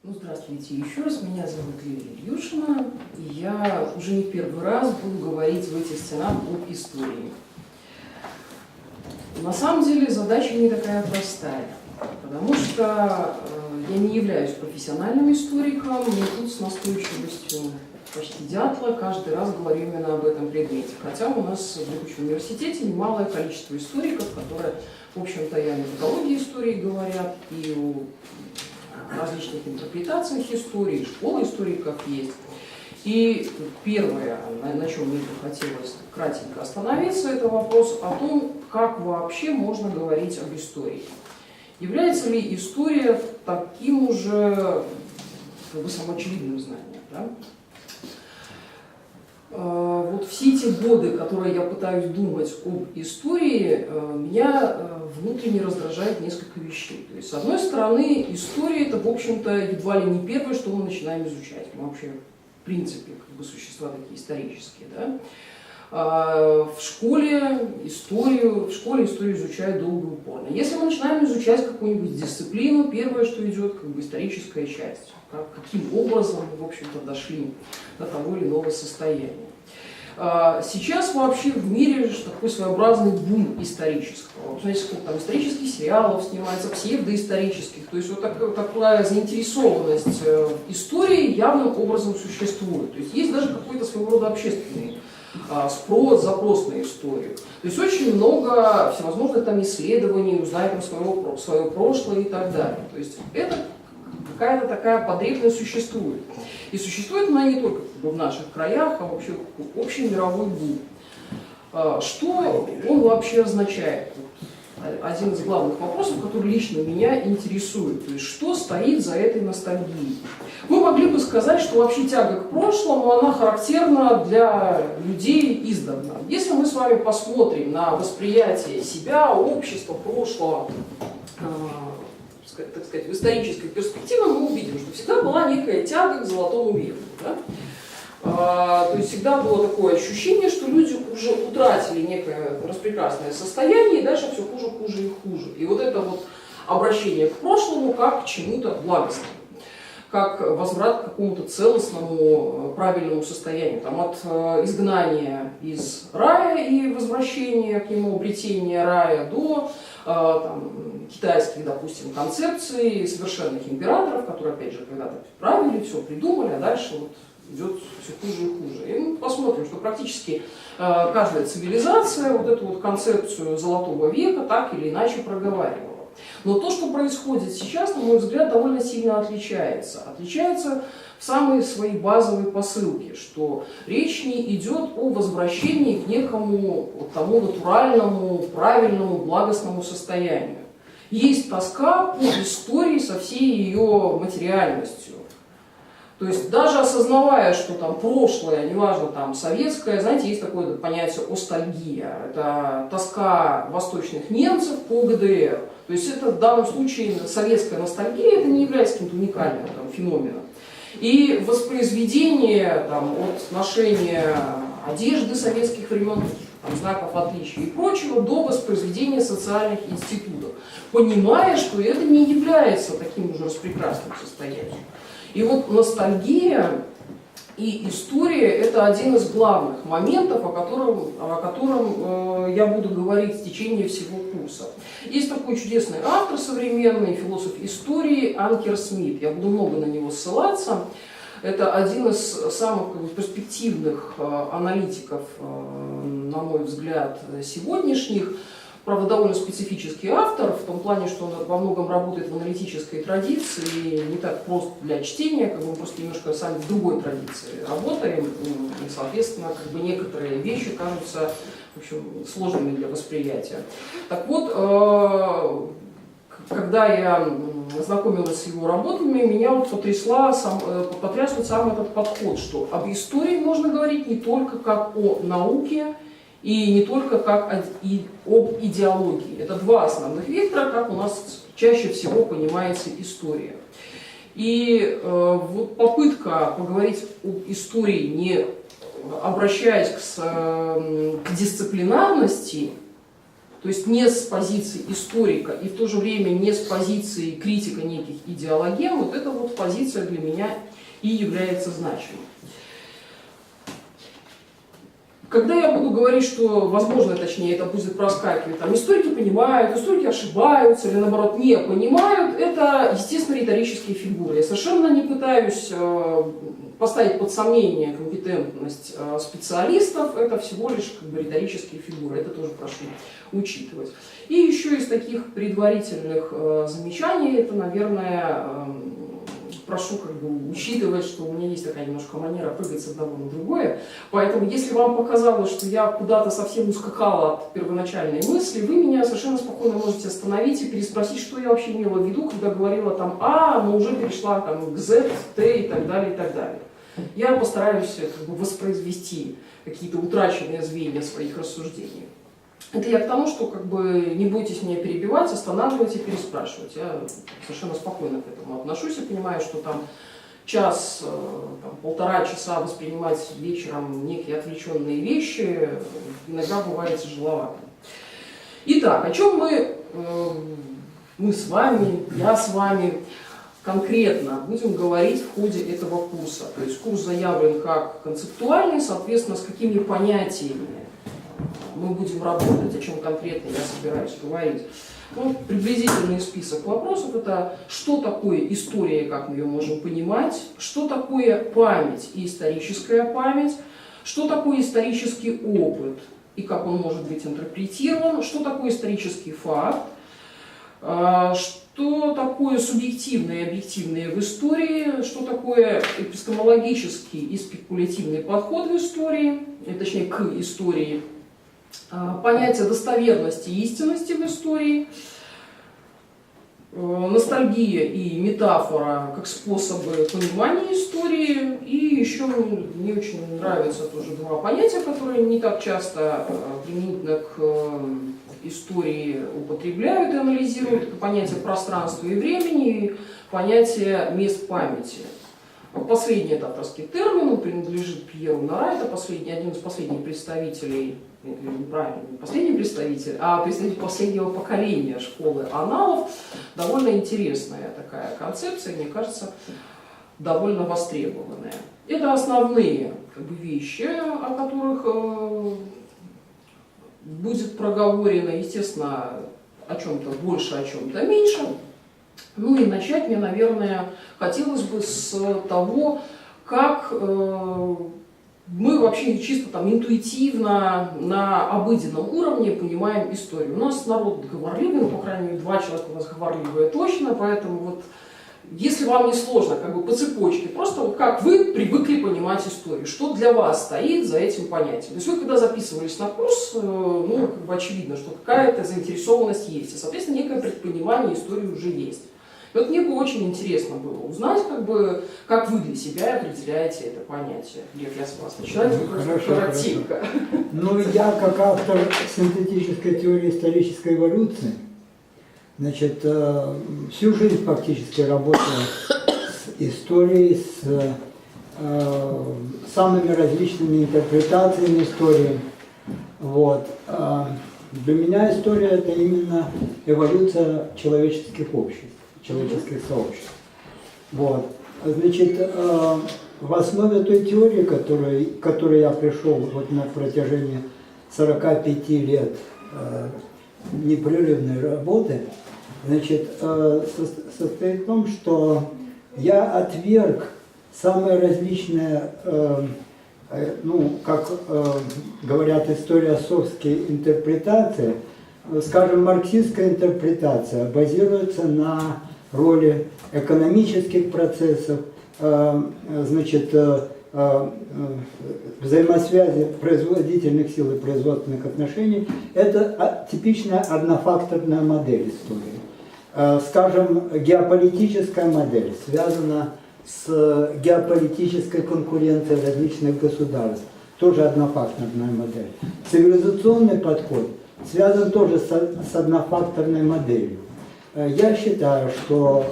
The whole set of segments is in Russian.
Ну, здравствуйте еще раз, меня зовут Лилия Ильюшина, и я уже не первый раз буду говорить в этих стенах об истории. На самом деле задача не такая простая, потому что я не являюсь профессиональным историком, но тут с настойчивостью почти дятла каждый раз говорю именно об этом предмете. Хотя у нас в Липецком университете немалое количество историков, которые, в общем-то, и о методологии истории говорят, и о различных интерпретациях истории, школы историков есть. И первое, на чем мне бы хотелось кратенько остановиться, это вопрос о том, как вообще можно говорить об истории. Является ли история таким уже самоочевидным знанием? Да? Вот все эти годы, которые я пытаюсь думать об истории, меня внутренне раздражает несколько вещей. То есть, с одной стороны, история – это, в общем-то, едва ли не первое, что мы начинаем изучать. Мы вообще, в принципе, существа такие исторические. Да? В школе историю изучают долго и упорно. Если мы начинаем изучать какую-нибудь дисциплину, первое, что идет, историческая часть. Каким образом мы, в общем-то, дошли до того или иного состояния. Сейчас вообще в мире такой своеобразный бум исторического. Знаете, сколько там исторических сериалов снимается, псевдоисторических. То есть вот такая заинтересованность историей явным образом существует. То есть даже какой-то своего рода общественный спрос, запрос на историю. То есть очень много всевозможных там исследований, узнать там свое прошлое и так далее. То есть это какая-то такая потребность существует. И существует она не только в наших краях, а вообще общий мировой бум. Что он вообще означает? Один из главных вопросов, который лично меня интересует. То есть, что стоит за этой ностальгией? Мы могли бы сказать, что вообще тяга к прошлому, она характерна для людей издавна. Если мы с вами посмотрим на восприятие себя, общества, прошлого, так сказать, в исторической перспективе, мы увидим, что всегда была некая тяга к золотому веку. Да? То есть всегда было такое ощущение, что люди уже утратили некое распрекрасное состояние, и дальше все хуже, хуже и хуже. И вот это вот обращение к прошлому как к чему-то благостному, как возврат к какому-то целостному, правильному состоянию. Там, от изгнания из рая и возвращения к нему, обретения рая, до китайских, допустим, концепций совершенных императоров, которые, опять же, когда-то правили, все придумали, а дальше вот идет все хуже и хуже. И мы посмотрим, что практически каждая цивилизация вот эту вот концепцию золотого века так или иначе проговаривала. Но то, что происходит сейчас, на мой взгляд, довольно сильно отличается. Отличается в самые свои базовые посылки, что речь не идет о возвращении к некому вот тому натуральному, правильному, благостному состоянию. Есть тоска по истории со всей ее материальностью. То есть даже осознавая, что там прошлое, неважно там советское, знаете, есть такое понятие ностальгия. Это тоска восточных немцев по ГДР. То есть это в данном случае советская ностальгия, это не является каким-то уникальным там, феноменом. И воспроизведение там, от ношения одежды советских времен, там, знаков отличия и прочего, до воспроизведения социальных институтов, понимая, что это не является таким уже распрекрасным состоянием. И вот ностальгия и история – это один из главных моментов, о котором я буду говорить в течение всего курса. Есть такой чудесный автор современный, философ истории Анкер Смит. Я буду много на него ссылаться. Это один из самых перспективных аналитиков, на мой взгляд, сегодняшних. Правда, довольно специфический автор, в том плане, что он во многом работает в аналитической традиции, не так просто для чтения, мы просто немножко сами в другой традиции работаем, и, соответственно, некоторые вещи кажутся, в общем, сложными для восприятия. Так вот, когда я знакомилась с его работами, меня потряс сам этот подход, что об истории можно говорить не только как о науке, и не только как об идеологии. Это два основных вектора, как у нас чаще всего понимается история. И вот попытка поговорить об истории, не обращаясь к дисциплинарности, То есть не с позиции историка и в то же время не с позиции критика неких идеологем, вот эта вот позиция для меня и является значимой. Когда я буду говорить, что, возможно, точнее, это будет проскакивать, там, историки понимают, историки ошибаются или, наоборот, не понимают, это, естественно, риторические фигуры. Я совершенно не пытаюсь поставить под сомнение компетентность специалистов, это всего лишь как бы риторические фигуры, это тоже прошу учитывать. И еще из таких предварительных замечаний, это, наверное, прошу как бы учитывать, что у меня есть такая немножко манера прыгать с одного на другое. Поэтому, если вам показалось, что я куда-то совсем ускакала от первоначальной мысли, вы меня совершенно спокойно можете остановить и переспросить, что я вообще имела в виду, когда говорила там А, но уже перешла там, к Z, T и так далее, и так далее. Я постараюсь как бы воспроизвести какие-то утраченные звенья своих рассуждений. Это я к тому, что как бы не бойтесь меня перебивать, останавливать и переспрашивать. Я совершенно спокойно к этому отношусь и понимаю, что там час, там, полтора часа воспринимать вечером некие отвлеченные вещи иногда бывает тяжеловато. Итак, о чем мы с вами, я с вами конкретно будем говорить в ходе этого курса. То есть курс заявлен как концептуальный, соответственно, с какими понятиями мы будем работать, о чем конкретно я собираюсь говорить. Ну, приблизительный список вопросов – это что такое история, как мы ее можем понимать, что такое память и историческая память, что такое исторический опыт и как он может быть интерпретирован, что такое исторический факт, что такое субъективное и объективное в истории, что такое эпистемологический и спекулятивный подход в истории, точнее к истории, понятие достоверности и истинности в истории, ностальгия и метафора как способы понимания истории, и еще мне очень нравятся тоже два понятия, которые не так часто применительно к истории употребляют и анализируют, это понятие пространства и времени и понятие мест памяти. Последний это авторский термин, он принадлежит Пьеру Нара, это один из последних представителей, неправильно, не последний представитель, а представитель последнего поколения школы аналов. Довольно интересная такая концепция, мне кажется, довольно востребованная. Это основные как бы, вещи, о которых будет проговорено, естественно, о чем-то больше, о чем-то меньше. Ну и начать мне, наверное, хотелось бы с того, как мы вообще чисто там интуитивно на обыденном уровне понимаем историю. У нас народ говорливый, ну, по крайней мере, 2 человека у нас говорливые точно, поэтому вот если вам не сложно, как бы по цепочке, просто вот как вы привыкли понимать историю, что для вас стоит за этим понятием. То есть вы когда записывались на курс, ну, как бы очевидно, что какая-то заинтересованность есть, и, соответственно, некое предпонимание истории уже есть. И вот мне бы очень интересно было узнать, как вы для себя определяете это понятие. Лев, я с вас начинаю, коротенько. Ну, я как автор синтетической теории исторической эволюции, значит, всю жизнь фактически работаю с историей, с самыми различными интерпретациями истории. Вот. Для меня история – это именно эволюция человеческих обществ, человеческих сообществ. Вот. Значит, в основе той теории, к которой я пришел вот на протяжении 45 лет непрерывной работы, значит, состоит в том, что я отверг самые различные, ну, как говорят историосовские интерпретации. Скажем, марксистская интерпретация базируется на роли экономических процессов, значит, взаимосвязи производительных сил и производственных отношений. Это типичная однофакторная модель истории. Скажем, геополитическая модель связана с геополитической конкуренцией различных государств. Тоже однофакторная модель. Цивилизационный подход связан тоже с однофакторной моделью. Я считаю, что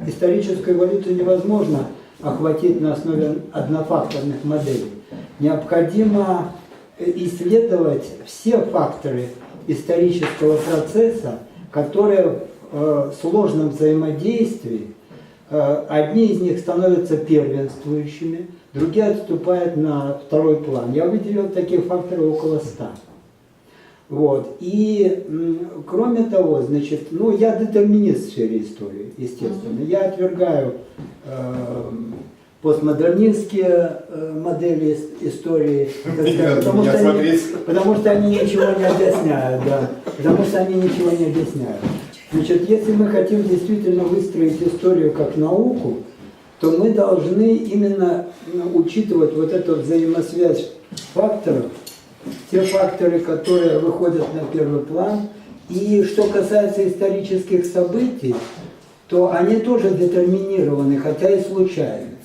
историческую эволюцию невозможно охватить на основе однофакторных моделей. Необходимо исследовать все факторы исторического процесса, которые в сложном взаимодействии, одни из них становятся первенствующими, другие отступают на второй план. Я выделил таких факторов около 100. Вот. И кроме того, значит, ну, я детерминист в сфере истории, естественно. Я отвергаю постмодернистские модели истории, потому что они ничего не объясняют, да. Потому что они ничего не объясняют. Значит, если мы хотим действительно выстроить историю как науку, то мы должны именно учитывать вот эту взаимосвязь факторов, те факторы, которые выходят на первый план. И что касается исторических событий, то они тоже детерминированы, хотя и случайны.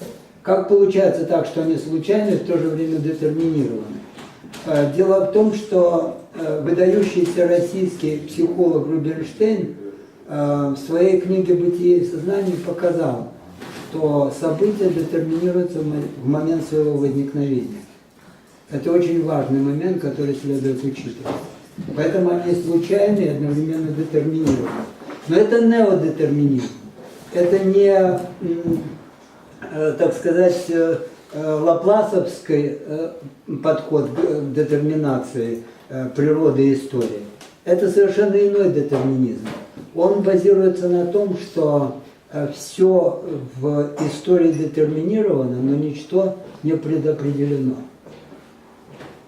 Как получается так, что они случайны, в то же время детерминированы? Дело в том, что выдающийся российский психолог Рубинштейн в своей книге «Бытие и сознание» показал, что события детерминируются в момент своего возникновения. Это очень важный момент, который следует учитывать. Поэтому они случайны и одновременно детерминированы. Но это неодетерминизм. Это не, так сказать, лапласовский подход к детерминации природы и истории. Это совершенно иной детерминизм. Он базируется на том, что все в истории детерминировано, но ничто не предопределено.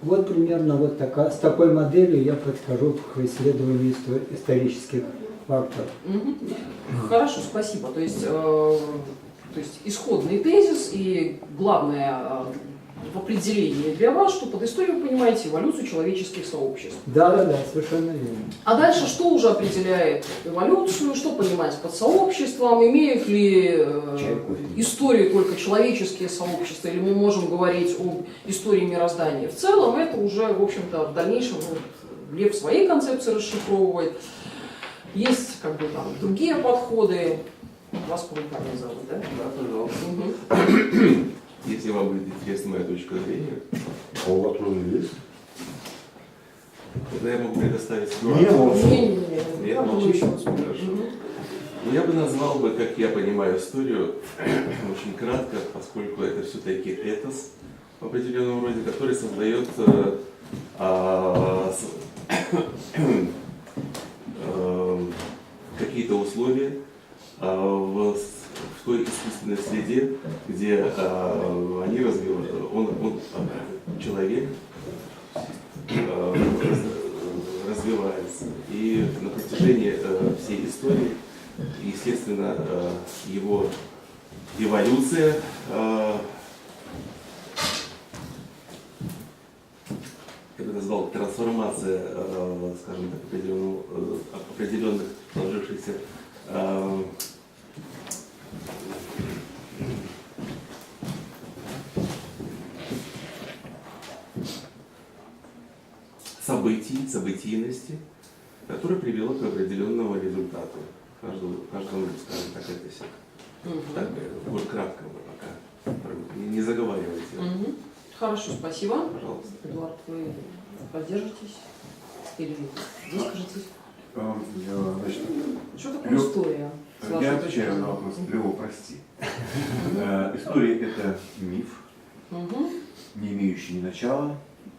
Вот примерно вот такая, с такой моделью я подхожу к исследованию исторических фактов. Хорошо, спасибо. То есть исходный тезис и главное в определении для вас, что под историей вы понимаете эволюцию человеческих сообществ. Да, совершенно верно. А дальше что уже определяет эволюцию, что понимать под сообществом, имеют ли историю только человеческие сообщества, или мы можем говорить об истории мироздания в целом, это уже, в общем-то, в дальнейшем Лев своей концепции расшифровывает. Есть как бы там другие подходы. Вас Павел зовут, да? Да, пожалуйста. Если вам будет интересна моя точка зрения. А у вас тоже есть? Тогда я могу предоставить Не, я молчу. Хорошо. Ну, я бы назвал бы, как я понимаю историю, очень кратко, поскольку это все-таки этос в определенном роде, который создает какие-то условия в той искусственной среде, где они человек развивается. И на протяжении всей истории, естественно, его эволюция я бы назвал трансформация, скажем так, определенных сложившихся событийности, которая привела к определенному результату в каждом, скажем так, этосе. Так, вот кратко пока. Не заговаривайте. Хорошо, спасибо. Пожалуйста. Эдуард, вы поддержитесь? Или выскажетесь? Значит, Что такое история? я отвечаю на вопрос. Лева, прости. История – это миф, не имеющий ни начала,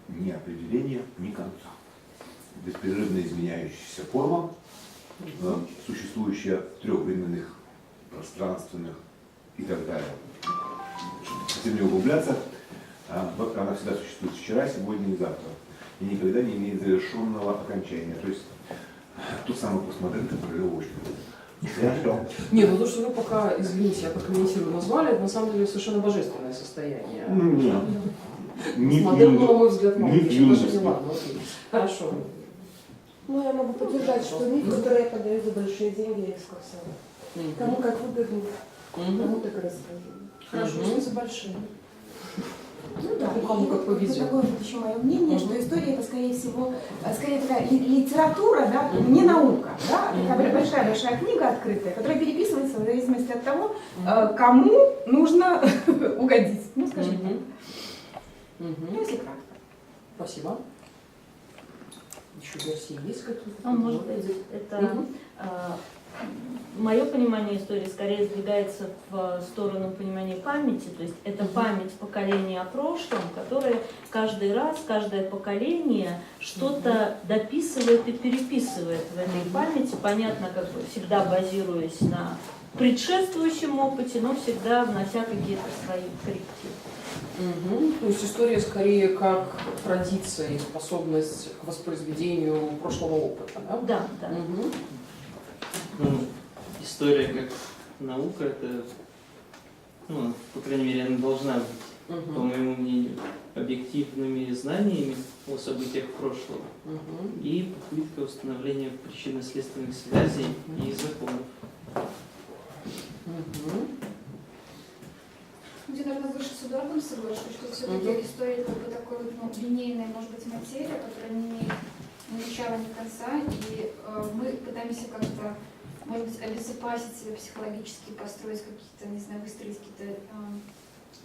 ни определения, ни конца. Беспрерывно изменяющаяся форма, существующая в трех временных, пространственных и так далее. Если не углубляться, она всегда существует вчера, сегодня и завтра. И никогда не имеет завершенного окончания. То есть тот самый постмодерн, который очень любит. Нет, ну то, что вы пока, извините, я прокомментирую, назвали, это на самом деле совершенно божественное состояние. Модерн, на мой взгляд, мало. Еще даже не ладно, окей. Хорошо. Ну, я могу поддержать, что миф, который я подаю за большие деньги, я экскурсовод. Кому как выгодно, кому так и расскажу. Хорошо. Что за большие? Ну да, Кому как повезет. такое вот еще мое мнение, что история это, скорее всего, скорее такая литература, да, не наука, да, такая большая-большая книга открытая, которая переписывается в зависимости от того, кому нужно угодить, ну, скажем так. Ну, если кратко. Спасибо. Еще версии есть какие-то? Ну, может быть, это Мгм. мое понимание истории скорее сдвигается в сторону понимания памяти, то есть это память поколения о прошлом, которое каждый раз, каждое поколение что-то дописывает и переписывает в этой памяти, понятно, как бы всегда базируясь на предшествующем опыте, но всегда внося какие-то свои коррективы. Мгм. То есть история скорее как традиция и способность к воспроизведению прошлого опыта, да? Да, да. Мгм. Ну, история как наука, это, ну, по крайней мере, она должна быть, по Мгм. моему мнению, объективными знаниями о событиях прошлого Мгм. и попытка установления причинно-следственных связей и законов. Мгм. Где, наверное, выше с Эдуардом соглашусь, что все-таки история как бы такой вот, ну, линейная, может быть, материя, которая не имеет ни начала, ни конца, и мы пытаемся как-то, может быть, обезопасить себя психологически, построить какие-то, не знаю, выстроить какие-то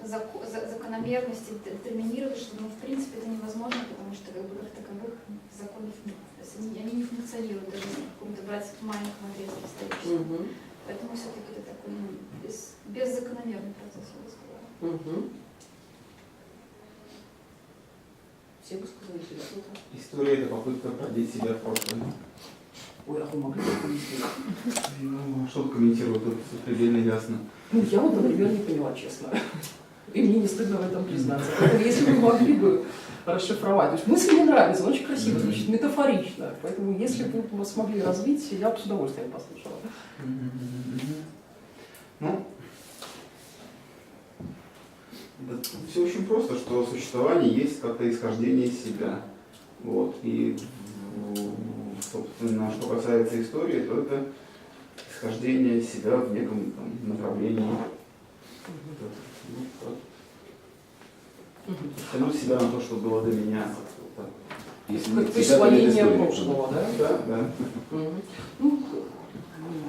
закономерности, детерминировать, что, ну, в принципе, это невозможно, потому что как бы как таковых законов нет. То есть они не функционируют даже в каком-то брать маленьком отрезке историческом. Мгм. Поэтому все-таки это такой, ну, беззакономерный процесс, я бы сказала. Мгм. Все бы сказали себе что-то. История — это попытка продеть себя в прошлое. Ой, а вы могли бы пояснить? Ну, что тут комментировать, тут всё предельно ясно. Ну, я вот, например, не поняла, честно. И мне не стыдно в этом признаться. Поэтому, если вы могли бы расшифровать. То есть мысль мне нравится, она очень красиво звучит, метафорично. Поэтому, если бы вы смогли развить, я бы с удовольствием послушала. Ну, все очень просто, что существование есть как-то исхождение из себя. Вот. И, собственно, что касается истории, то это исхождение из себя в неком там направлении. Тянуть себя на то, что было до меня. Вот. Если Как нет себя, то нет присвоение истории. прошлого, да? Да, да. Мгм. Ну,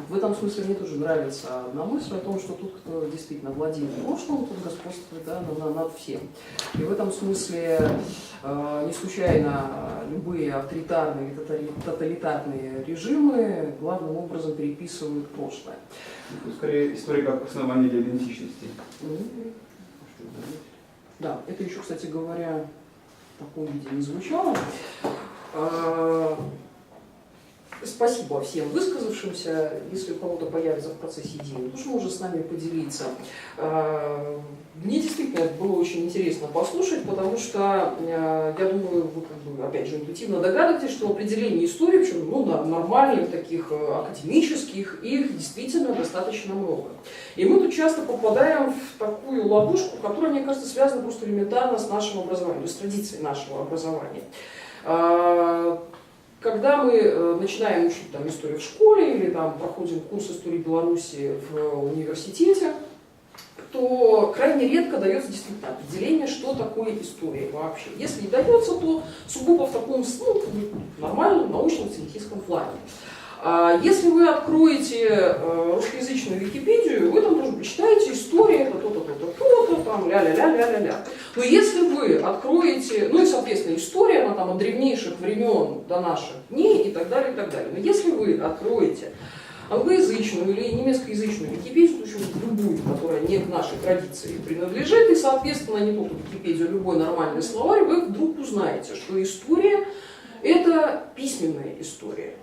в этом смысле мне тоже нравится одна мысль о том, что тут, кто действительно владеет прошлым, тот господствует, да, над всем. И в этом смысле не случайно любые авторитарные или тоталитарные режимы главным образом переписывают прошлое. Ну, скорее, история как основание для идентичности. Да, это еще, кстати говоря, в таком виде не звучало. Спасибо всем высказавшимся. Если у кого-то появится в процессе идеи, тоже может с нами поделиться. Мне действительно было очень интересно послушать, потому что, я думаю, вы, как бы, опять же, интуитивно догадываетесь, что определений истории, причем нормальных, таких академических, их действительно достаточно много. И мы тут часто попадаем в такую ловушку, которая, мне кажется, связана просто элементарно с нашим образованием, то есть с традицией нашего образования. Когда мы начинаем учить там, историю в школе или там, проходим курс истории Беларуси в университете, то крайне редко дается действительно определение, что такое история вообще. Если и дается, то сугубо в таком нормальном научном теоретическом плане. Если вы откроете русскоязычную Википедию, вы там тоже прочитаете история, это то-то, то-то, то-то, там ля-ля-ля-ля-ля-ля. Но если вы откроете, ну и соответственно история, она там от древнейших времен до наших дней и так далее, и так далее. Но если вы откроете англоязычную или немецкоязычную Википедию, то есть любую, которая не к нашей традиции принадлежит, и соответственно не только Википедию, любой нормальный словарь, вы вдруг узнаете, что история – это письменная история.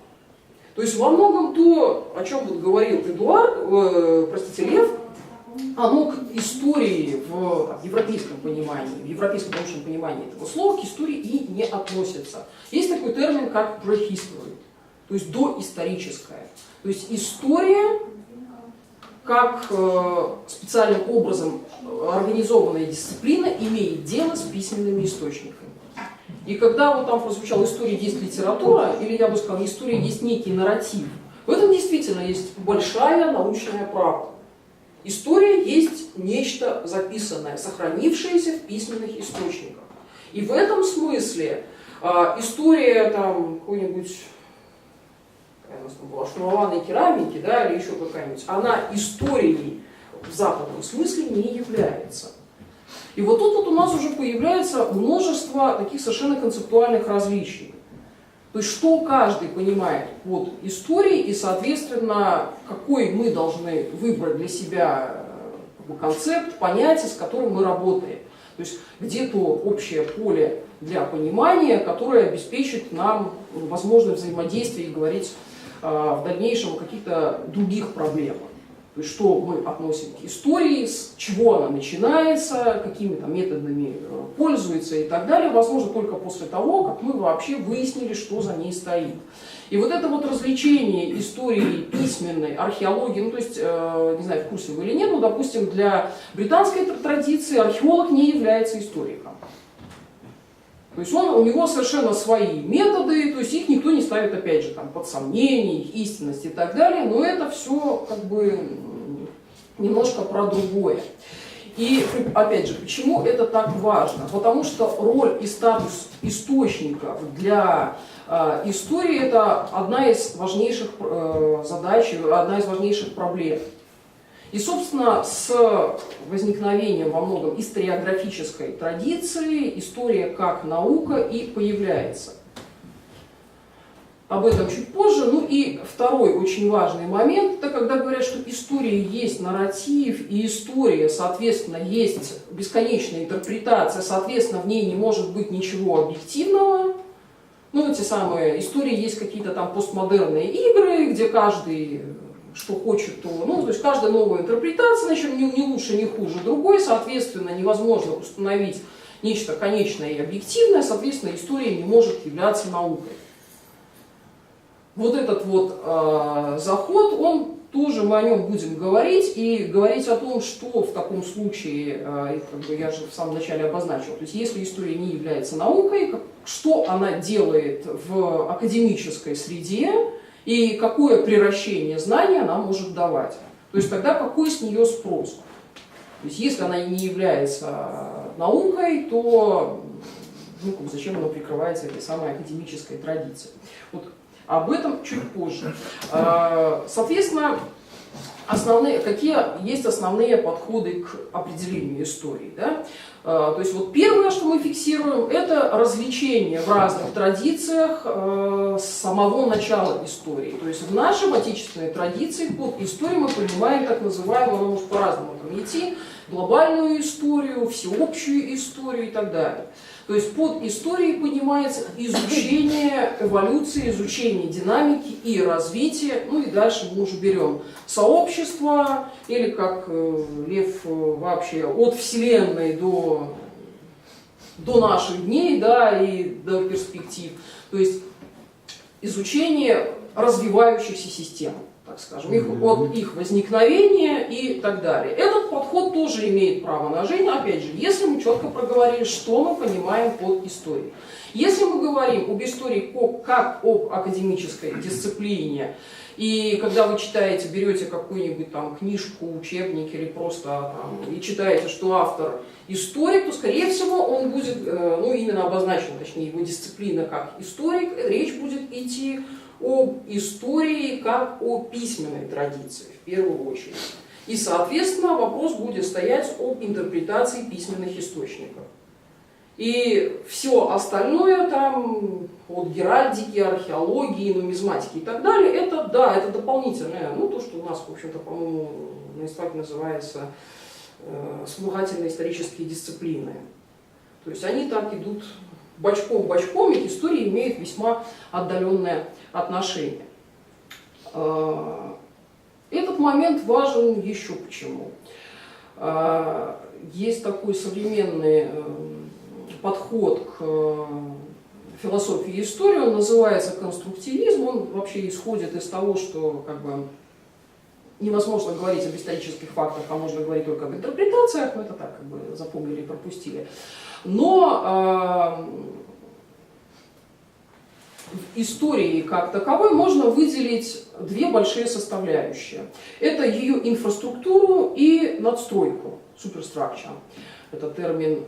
То есть во многом то, о чем вот говорил Лев, оно к истории в европейском понимании, в европейском научном понимании этого слова к истории и не относится. Есть такой термин, как prehistory, то есть доисторическая. То есть история, как специальным образом организованная дисциплина, имеет дело с письменными источниками. И когда вот там прозвучала история есть литература, или я бы сказала, история есть некий нарратив, в этом действительно есть большая научная правда. История есть нечто записанное, сохранившееся в письменных источниках. И в этом смысле история там какой-нибудь, какая у нас там была, шнурованной керамики, да, или еще какая-нибудь, она историей в западном смысле не является. И вот тут вот у нас уже появляется множество таких совершенно концептуальных различий. То есть что каждый понимает под историей и, соответственно, какой мы должны выбрать для себя концепт, понятие, с которым мы работаем. То есть где-то общее поле для понимания, которое обеспечит нам возможность взаимодействия и говорить в дальнейшем о каких-то других проблемах. То есть что мы относим к истории, с чего она начинается, какими там методами пользуется и так далее, возможно, только после того, как мы вообще выяснили, что за ней стоит. И вот это вот развлечение истории письменной, археологии, ну то есть, не знаю, в курсе вы или нет, но, допустим, для британской традиции археолог не является историком. То есть у него совершенно свои методы, то есть их никто не ставит, опять же, там, под сомнение, их истинность и так далее, но это все как бы немножко про другое. И опять же, почему это так важно? Потому что роль и статус источников для истории – это одна из важнейших задач, одна из важнейших проблем. И, собственно, с возникновением во многом историографической традиции история как наука и появляется. Об этом чуть позже. Ну и второй очень важный момент, это когда говорят, что история есть нарратив, и история, соответственно, есть бесконечная интерпретация, соответственно, в ней не может быть ничего объективного. Ну, эти самые истории есть какие-то там постмодерные игры, где каждый что хочет, то, ну, то есть каждая новая интерпретация, значит, не лучше, не хуже другой, соответственно, невозможно установить нечто конечное и объективное, соответственно, история не может являться наукой. Вот этот вот заход, он тоже, мы о нем будем говорить, и говорить о том, что в таком случае, как бы я же в самом начале обозначил, то есть если история не является наукой, что она делает в академической среде, и какое приращение знания она может давать. То есть тогда какой с нее спрос? То есть если она не является наукой, то ну, зачем она прикрывается этой самой академической традицией? Вот об этом чуть позже. Соответственно, какие есть основные подходы к определению истории? Да? То есть вот первое, что мы фиксируем, это развлечение в разных традициях с самого начала истории. То есть в нашей отечественной традиции под историей мы понимаем так называемую, она может по-разному там идти, глобальную историю, всеобщую историю и так далее. То есть под историей понимается изучение эволюции, изучение динамики и развития. Ну и дальше мы уже берем сообщество, или как Лев вообще от Вселенной до наших дней, да, и до перспектив. То есть изучение развивающихся систем, так скажем, от их возникновения и так далее. Этот подход тоже имеет право на жизнь, опять же, если мы четко проговорили, что мы понимаем под историей. Если мы говорим об истории как об академической дисциплине, и когда вы читаете, берете какую-нибудь там книжку, учебник или просто там, и читаете, что автор историк, то, скорее всего, он будет, ну, именно обозначен, точнее, его дисциплина как историк, речь будет идти об истории как о письменной традиции, в первую очередь. И, соответственно, вопрос будет стоять об интерпретации письменных источников. И все остальное там, от геральдики, археологии, нумизматики и так далее, это, да, это дополнительное, ну, то, что у нас, в общем-то, по-моему, на истоке называется вспомогательные исторические дисциплины. То есть они так идут бочком-бочком, и к истории имеют весьма отдаленное отношение. Этот момент важен еще почему. Есть такой современный подход к философии и истории, он называется конструктивизм, он вообще исходит из того, что как бы невозможно говорить об исторических фактах, а можно говорить только об интерпретациях, но это так как бы запомнили и пропустили. Но в истории как таковой можно выделить две большие составляющие. Это ее инфраструктуру и надстройку, superstructure. Это термин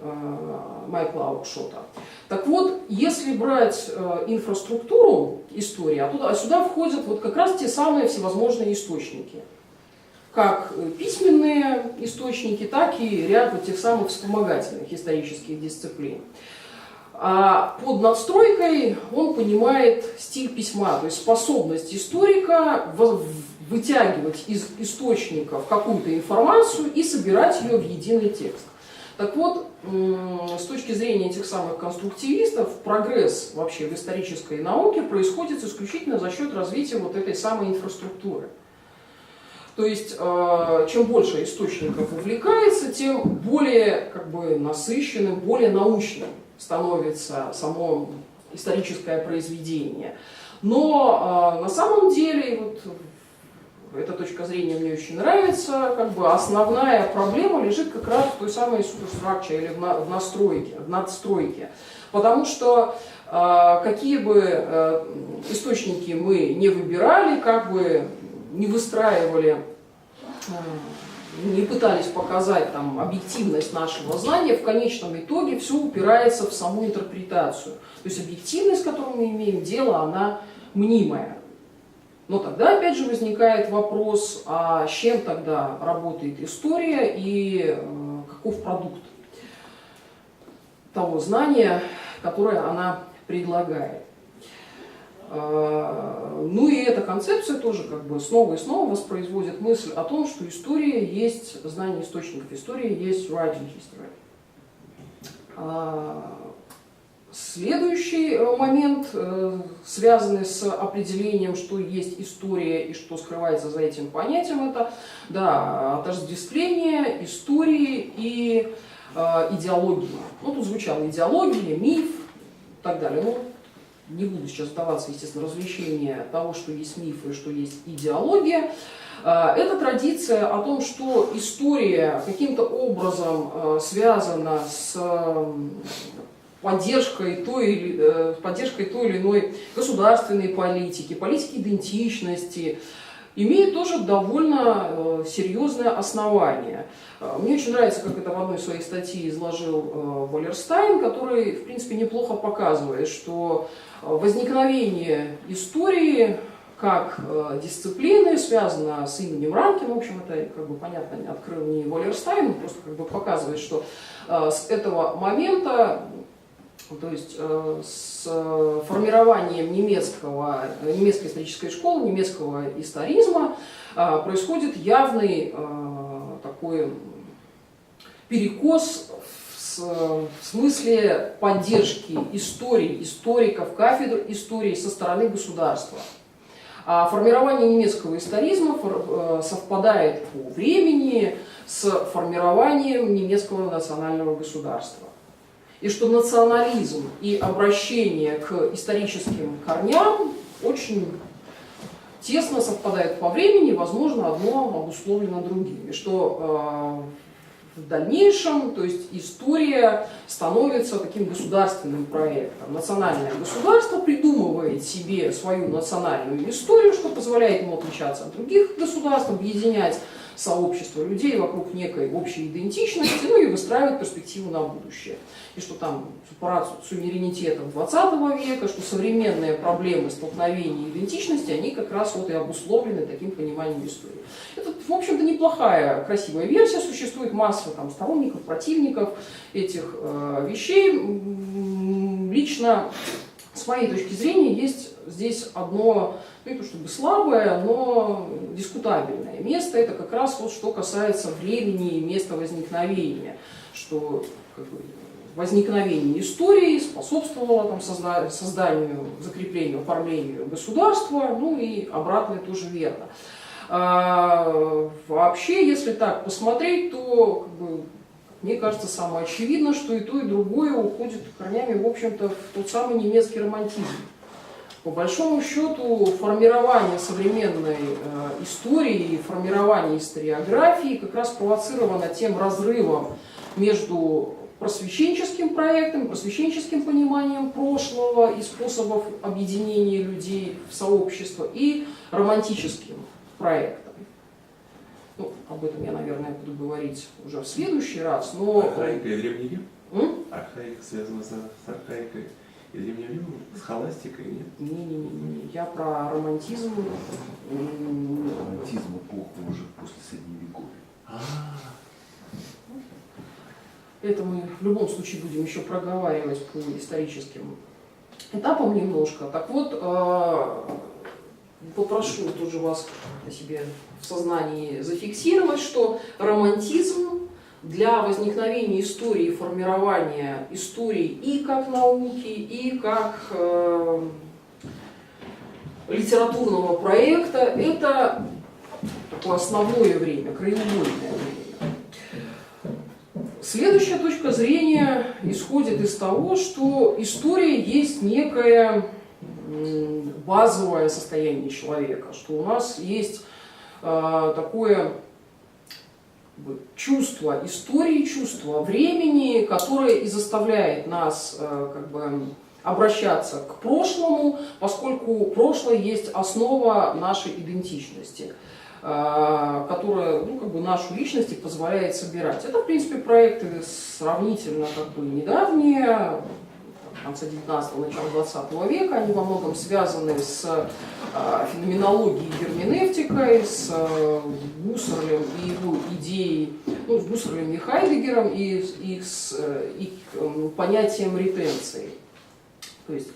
Майкла Аукшота. Так вот, если брать инфраструктуру истории, а сюда входят вот как раз те самые всевозможные источники. Как письменные источники, так и ряд вот тех самых вспомогательных исторических дисциплин. А под надстройкой он понимает стиль письма, то есть способность историка вытягивать из источников какую-то информацию и собирать ее в единый текст. Так вот, с точки зрения этих самых конструктивистов, прогресс вообще в исторической науке происходит исключительно за счет развития вот этой самой инфраструктуры. То есть, чем больше источников увлекается, тем более насыщенным, более научным становится само историческое произведение. Но на самом деле, вот, эта точка зрения мне очень нравится, основная проблема лежит как раз в той самой суперструктуре или в надстройке. Потому что какие бы источники мы не выбирали, как бы не выстраивали, не пытались показать там объективность нашего знания, в конечном итоге все упирается в саму интерпретацию. То есть объективность, с которой мы имеем дело, она мнимая. Но тогда опять же возникает вопрос, а с чем тогда работает история и каков продукт того знания, которое она предлагает. Ну и эта концепция тоже снова и снова воспроизводит мысль о том, что история есть знание источников, история есть writing history. Следующий момент, связанный с определением, что есть история и что скрывается за этим понятием, это отождествление истории и идеологии. Ну, тут звучала идеология, миф и так далее. Ну, не буду сейчас вдаваться, естественно, в развлечение того, что есть миф и что есть идеология. Это традиция о том, что история каким-то образом связана с поддержкой той или иной государственной политики, политики идентичности, имеет тоже довольно серьезное основание. Мне очень нравится, как это в одной своей статьи изложил Wallerstein, который, в принципе, неплохо показывает, что возникновение истории как дисциплины связано с именем Ранкина. В общем, это, понятно, не открыл не Wallerstein, просто показывает, что с этого момента, то есть с формированием немецкой исторической школы, немецкого историзма происходит явный такой перекос в смысле поддержки истории, историков, кафедр истории со стороны государства. А формирование немецкого историзма совпадает по времени с формированием немецкого национального государства. И что национализм и обращение к историческим корням очень тесно совпадают по времени, возможно, одно обусловлено другим. И что в дальнейшем, то есть история становится таким государственным проектом. Национальное государство придумывает себе свою национальную историю, что позволяет ему отличаться от других государств, объединять сообщество людей вокруг некой общей идентичности, ну и выстраивать перспективу на будущее. И что там сепарацию суверенитета 20 века, что современные проблемы столкновения идентичности, они как раз вот и обусловлены таким пониманием истории. Это, в общем-то, неплохая, красивая версия, существует масса там сторонников, противников этих вещей. Лично, с моей точки зрения, есть здесь одно, ну не то чтобы слабое, но дискутабельное место. Это как раз вот что касается времени и места возникновения, что возникновение истории способствовало там, созданию, закреплению, оформлению государства, ну и обратное тоже верно. Вообще, если так посмотреть, то мне кажется, самое очевидно, что и то, и другое уходит корнями, в общем-то, в тот самый немецкий романтизм. По большому счету, формирование современной истории, формирование историографии как раз провоцировано тем разрывом между просвещенческим проектом, просвещенческим пониманием прошлого и способов объединения людей в сообщество и романтическим проектом. Ну, об этом я, наверное, буду говорить уже в следующий раз, но... Архаика и Древний Рим? Архаика связана с архаикой и Древним Римом? С схоластикой, нет? Не-не-не, я про романтизм. Романтизм эпоху уже после Средневековья. Это мы в любом случае будем еще проговаривать по историческим этапам немножко. Так вот, попрошу тоже вас о себе в сознании зафиксировать, что романтизм для возникновения истории, формирования истории и как науки, и как литературного проекта, это такое основное время, краеугольное время. Следующая точка зрения исходит из того, что история есть некое базовое состояние человека, что у нас есть такое чувство истории, чувство времени, которое и заставляет нас как бы обращаться к прошлому, поскольку прошлое есть основа нашей идентичности, которая как бы нашу личность и позволяет собирать. Это, в принципе, проекты сравнительно как бы недавние, в конце 19-го, начало 20 века. Они во многом связаны с феноменологией и герменевтикой, с Гуссерлем и его идеей, ну, с Гуссерлем и Хайдеггером, и с понятием ретенции. То есть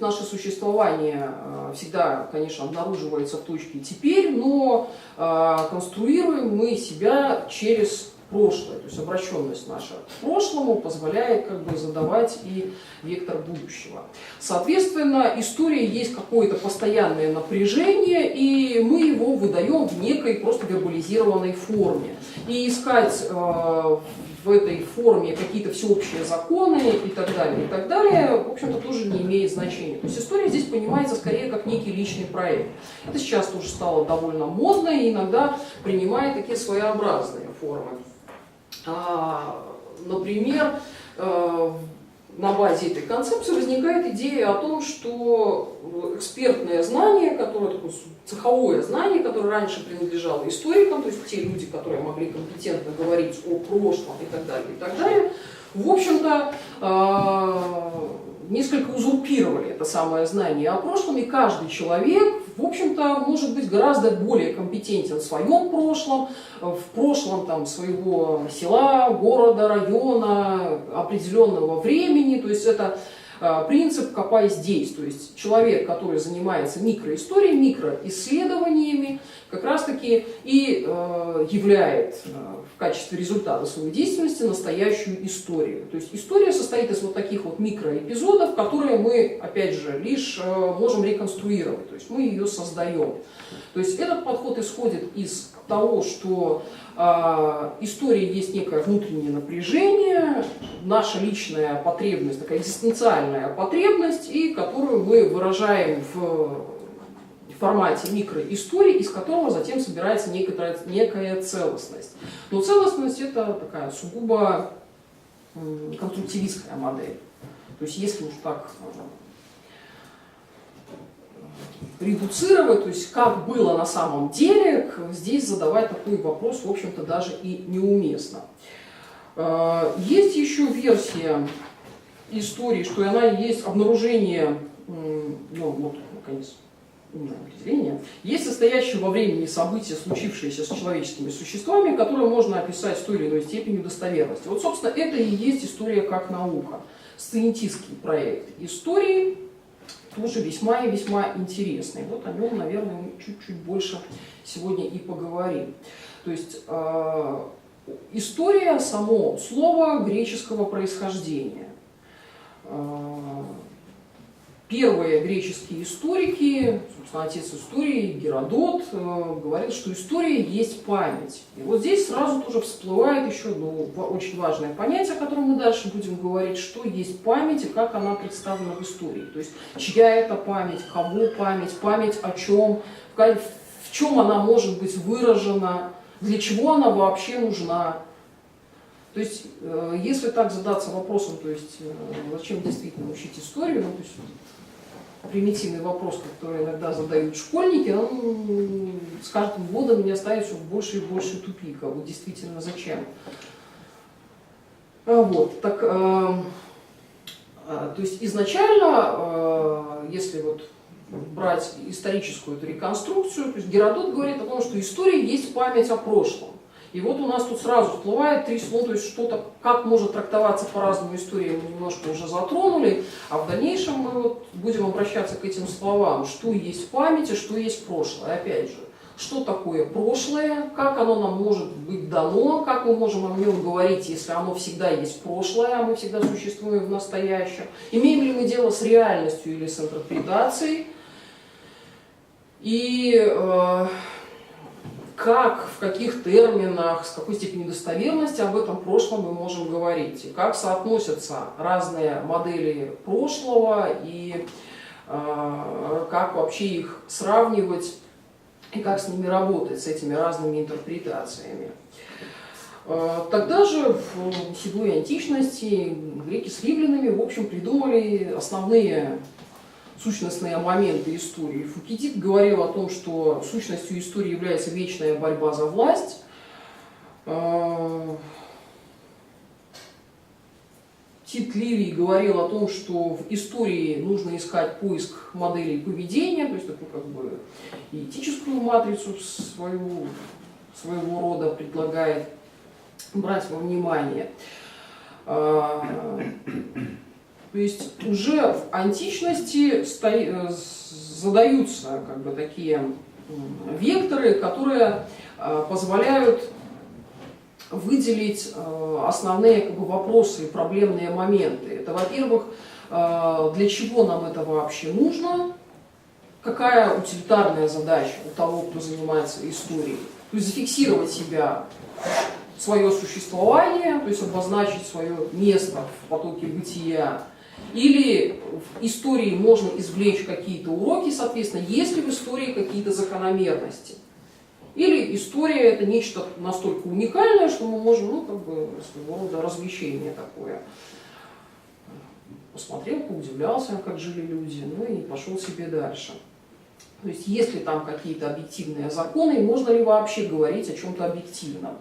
наше существование всегда, конечно, обнаруживается в точке «теперь», но конструируем мы себя через прошлое. То есть обращенность наша к прошлому позволяет как бы задавать и вектор будущего. Соответственно, история есть какое-то постоянное напряжение, и мы его выдаем в некой просто вербализированной форме. И искать в этой форме какие-то всеобщие законы и так далее, в общем-то, тоже не имеет значения. То есть история здесь понимается скорее как некий личный проект. Это сейчас тоже стало довольно модно и иногда принимает такие своеобразные формы. Например, на базе этой концепции возникает идея о том, что экспертное знание, такое цеховое знание, которое раньше принадлежало историкам, то есть те люди, которые могли компетентно говорить о прошлом и так далее, в общем-то, несколько узурпировали это самое знание о прошлом, и каждый человек, в общем-то, может быть гораздо более компетентен в своем прошлом, в прошлом там, своего села, города, района, определенного времени. То есть это принцип «копай здесь». То есть человек, который занимается микроисторией, микроисследованиями, как раз-таки и являет в качестве результата своей деятельности настоящую историю. То есть история состоит из вот таких вот микроэпизодов, которые мы, опять же, лишь можем реконструировать, то есть мы ее создаем. То есть этот подход исходит из того, что история есть некое внутреннее напряжение, наша личная потребность, такая экзистенциальная потребность, и которую мы выражаем в формате микроистории, из которого затем собирается некая целостность. Но целостность это такая сугубо конструктивистская модель. То есть если уж так редуцировать, то есть как было на самом деле, здесь задавать такой вопрос, в общем-то, даже и неуместно. Есть еще версия истории, что она есть обнаружение, ну вот, наконец, определение, есть состоящее во времени события, случившиеся с человеческими существами, которые можно описать с той или иной степенью достоверности. Вот, собственно, это и есть история как наука. Сциентистский проект истории тоже весьма и весьма интересный. Вот о нем, наверное, мы чуть-чуть больше сегодня и поговорим. То есть история, само слово греческого происхождения. Первые греческие историки, собственно, отец истории Геродот, говорил, что история есть память. И вот здесь сразу тоже всплывает еще одно очень важное понятие, о котором мы дальше будем говорить, что есть память и как она представлена в истории. То есть чья это память, кого память, память о чем, в чем она может быть выражена, для чего она вообще нужна. То есть, если так задаться вопросом, то есть, зачем действительно учить историю, ну, то есть, примитивный вопрос, который иногда задают школьники, он с каждым годом меня ставит все в больше и больше тупика. Вот действительно зачем? Вот, так, то есть изначально, если вот брать историческую эту реконструкцию, то есть Геродот говорит о том, что история есть память о прошлом. И вот у нас тут сразу всплывает три слова, то есть что-то, как может трактоваться по-разному история, мы немножко уже затронули, а в дальнейшем мы вот будем обращаться к этим словам, что есть в памяти, что есть прошлое. Опять же, что такое прошлое, как оно нам может быть дано, как мы можем о нем говорить, если оно всегда есть прошлое, а мы всегда существуем в настоящем. Имеем ли мы дело с реальностью или с интерпретацией. И как, в каких терминах, с какой степенью достоверности об этом прошлом мы можем говорить. И как соотносятся разные модели прошлого и как вообще их сравнивать и как с ними работать, с этими разными интерпретациями. Тогда же в седьмой античности греки с римлянами, в общем, придумали основные сущностные моменты истории. Фукидид говорил о том, что сущностью истории является вечная борьба за власть. Тит Ливий говорил о том, что в истории нужно искать поиск моделей поведения, то есть такую как бы и этическую матрицу своего рода предлагает брать во внимание. То есть уже в античности задаются как бы такие векторы, которые позволяют выделить основные как бы вопросы и проблемные моменты. Это, во-первых, для чего нам это вообще нужно, какая утилитарная задача у того, кто занимается историей. То есть зафиксировать себя, свое существование, то есть обозначить свое место в потоке бытия. Или в истории можно извлечь какие-то уроки, соответственно, есть ли в истории какие-то закономерности. Или история это нечто настолько уникальное, что мы можем, ну, как бы, своего рода развлечение такое. Посмотрел, поудивлялся, как жили люди, ну и пошел себе дальше. То есть, есть ли там какие-то объективные законы, и можно ли вообще говорить о чем-то объективном.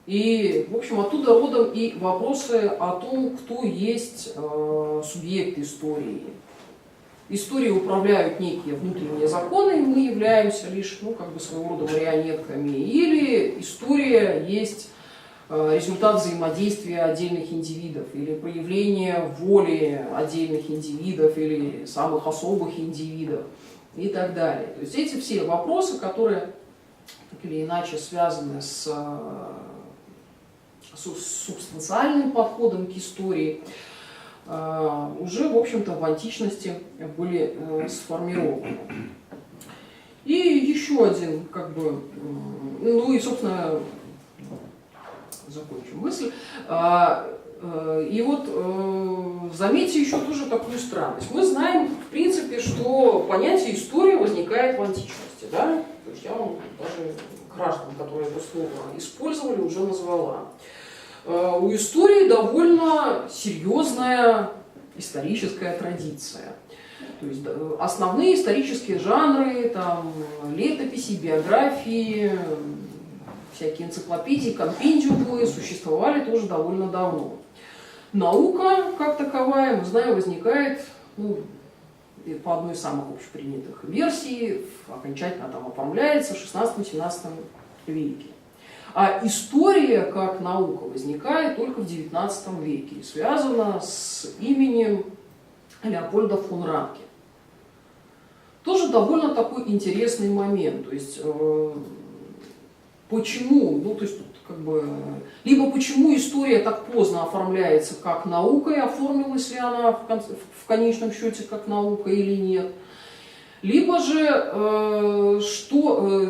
И, в общем, оттуда родом и вопросы о том, кто есть субъект истории. Историей управляют некие внутренние законы, и мы являемся лишь, ну, как бы своего рода марионетками. Или история есть результат взаимодействия отдельных индивидов, или проявление воли отдельных индивидов, или самых особых индивидов, и так далее. То есть эти все вопросы, которые так или иначе связаны с субстанциальным подходом к истории, уже, в общем-то, в античности были сформированы. И еще один, как бы, ну и, собственно, закончим мысль. И вот заметьте еще тоже такую странность. Мы знаем, в принципе, что понятие история возникает в античности. Да? То есть я вам даже граждан, которые это слово использовали, уже назвала. У истории довольно серьезная историческая традиция. То есть основные исторические жанры, там, летописи, биографии, всякие энциклопедии, компендиумы существовали тоже довольно давно. Наука, как таковая, мы знаем, возникает, ну, по одной из самых общепринятых версий, окончательно там оформляется в 16-17 веке. А история как наука возникает только в XIX веке и связана с именем Леопольда фон Ранке. Тоже довольно такой интересный момент. То есть, почему, ну, то есть, тут как бы, либо почему история так поздно оформляется как наука, и оформилась ли она в конечном счете как наука или нет. Либо же,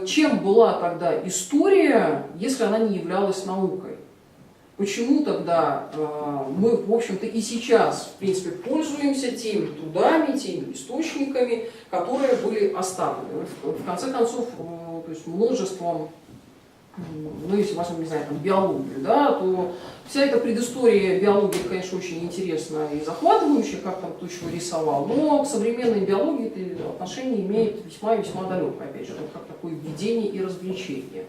чем была тогда история, если она не являлась наукой? Почему тогда мы, в общем-то, и сейчас, в принципе, пользуемся теми трудами, теми источниками, которые были оставлены? В конце концов, то есть множеством, ну, если возьмем, не знаю, там, биологию, да, то вся эта предыстория биологии, конечно, очень интересна и захватывающая, как там кто чего рисовал, но к современной биологии это отношение имеет весьма-весьма далекое, опять же, как такое введение и развлечение.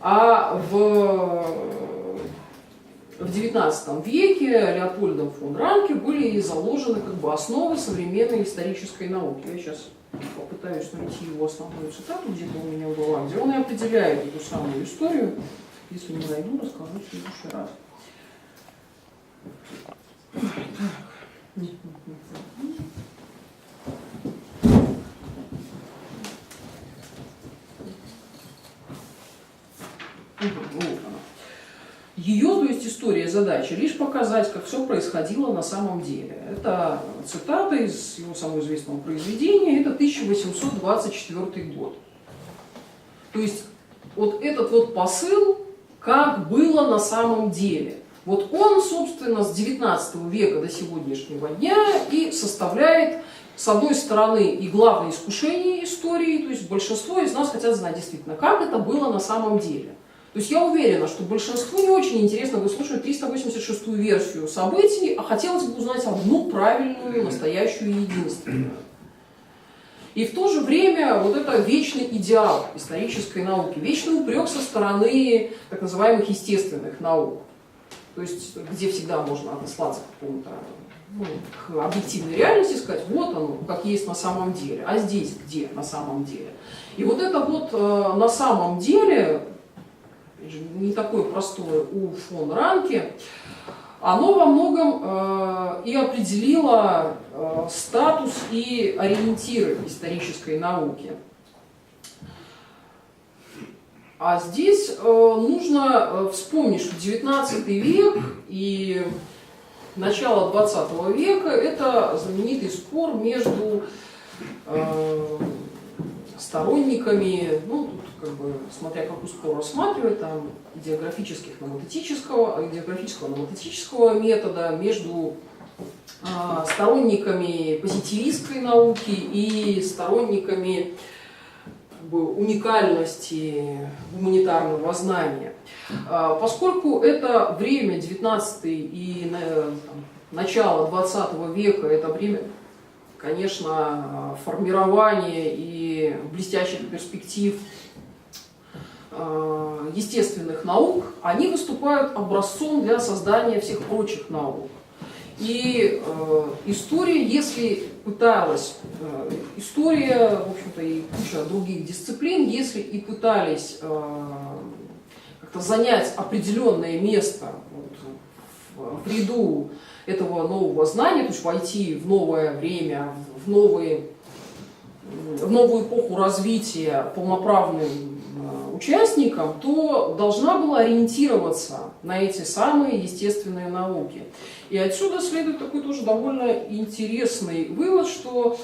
А в в XIX веке Леопольдом фон Ранке были заложены как бы основы современной исторической науки. Я сейчас попытаюсь найти его основную цитату, где-то у меня была, где он и определяет эту самую историю. Если не найду, расскажу в следующий раз. Ее, то есть история задачи, лишь показать, как все происходило на самом деле. Это цитата из его самого известного произведения, это 1824 год. То есть вот этот вот посыл, как было на самом деле. Вот он, собственно, с 19 века до сегодняшнего дня и составляет, с одной стороны, и главное искушение истории, то есть большинство из нас хотят знать действительно, как это было на самом деле. То есть я уверена, что большинству не очень интересно выслушивать 386-ю версию событий, а хотелось бы узнать одну правильную, настоящую и единственную. И в то же время вот это вечный идеал исторической науки, вечный упрек со стороны так называемых естественных наук, то есть где всегда можно отослаться к какому-то к объективной реальности, сказать, вот оно, как есть на самом деле, а здесь где на самом деле. И вот это вот на самом деле, не такое простое у фон Ранке, оно во многом и определило статус и ориентиры исторической науки. А здесь нужно вспомнить, что 19 век и начало 20 века – это знаменитый спор между сторонниками, ну, тут как бы, смотря какой спор рассматривать, там, идеографического-номотетического метода, между сторонниками позитивистской науки и сторонниками как бы, уникальности гуманитарного знания. Поскольку это время 19 и начало 20 века, это время, конечно, формирования и блестящих перспектив естественных наук, они выступают образцом для создания всех прочих наук. И история, если пыталась, история, в общем-то, и куча других дисциплин, если и пытались как-то занять определенное место в ряду этого нового знания, то есть войти в новое время, в новую эпоху развития полноправным участникам, то должна была ориентироваться на эти самые естественные науки. И отсюда следует такой тоже довольно интересный вывод, что,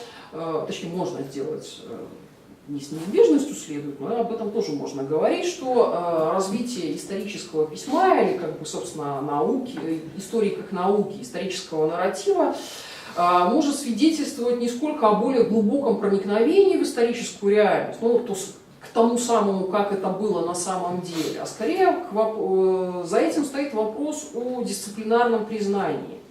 точнее, можно сделать, не с неизбежностью следует, но об этом тоже можно говорить, что развитие исторического письма или, как бы, собственно, науки, истории как науки, исторического нарратива может свидетельствовать не сколько о более глубоком проникновении в историческую реальность, ну, к тому самому, как это было на самом деле, а скорее за этим стоит вопрос о дисциплинарном признании.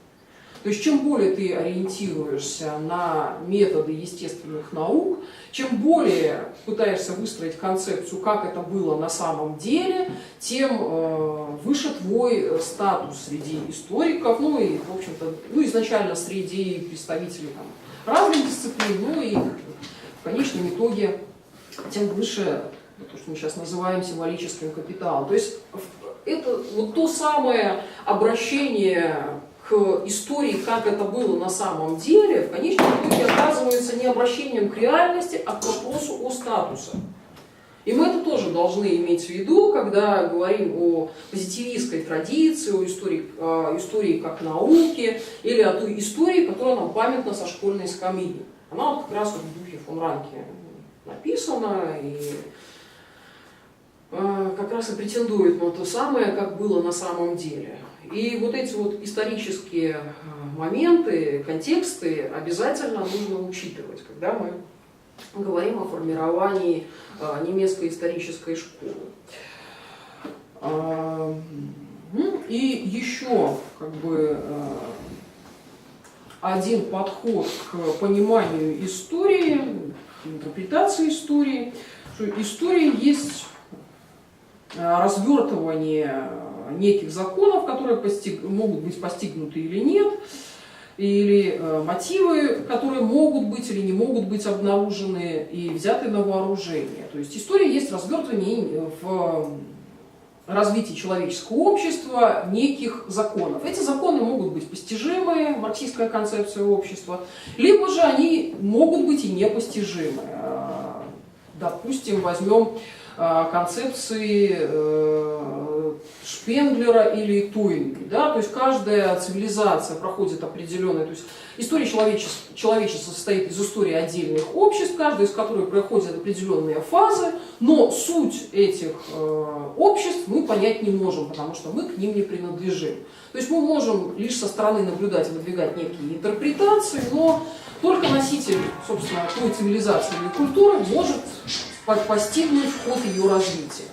То есть чем более ты ориентируешься на методы естественных наук, чем более пытаешься выстроить концепцию, как это было на самом деле, тем выше твой статус среди историков, ну и, в общем-то, изначально среди представителей разных дисциплин, ну и в конечном итоге тем выше то, что мы сейчас называем символическим капиталом. То есть это вот то самое обращение к истории, как это было на самом деле, в конечном итоге оказывается не обращением к реальности, а к вопросу о статусе. И мы это тоже должны иметь в виду, когда говорим о позитивистской традиции, о истории как науке, или о той истории, которая нам памятна со школьной скамьи. Она вот как раз в духе фон Ранке написана и как раз и претендует на то самое, как было на самом деле. И вот эти вот исторические моменты, контексты обязательно нужно учитывать, когда мы говорим о формировании немецкой исторической школы. И еще как бы один подход к пониманию истории, интерпретации истории, что история есть развертывание неких законов, которые могут быть постигнуты или нет, или мотивы, которые могут быть или не могут быть обнаружены и взяты на вооружение. То есть история есть развертывание в развитии человеческого общества неких законов. Эти законы могут быть постижимы, марксистская концепция общества, либо же они могут быть и непостижимы. Допустим, возьмем концепции Шпенглера или Тойнби. Да? То есть каждая цивилизация проходит определенную... То есть история человечества состоит из истории отдельных обществ, каждая из которых проходит определенные фазы, но суть этих обществ мы понять не можем, потому что мы к ним не принадлежим. То есть мы можем лишь со стороны наблюдать, выдвигать некие интерпретации, но только носитель, собственно, той цивилизации или культуры может постигнуть ход ее развития.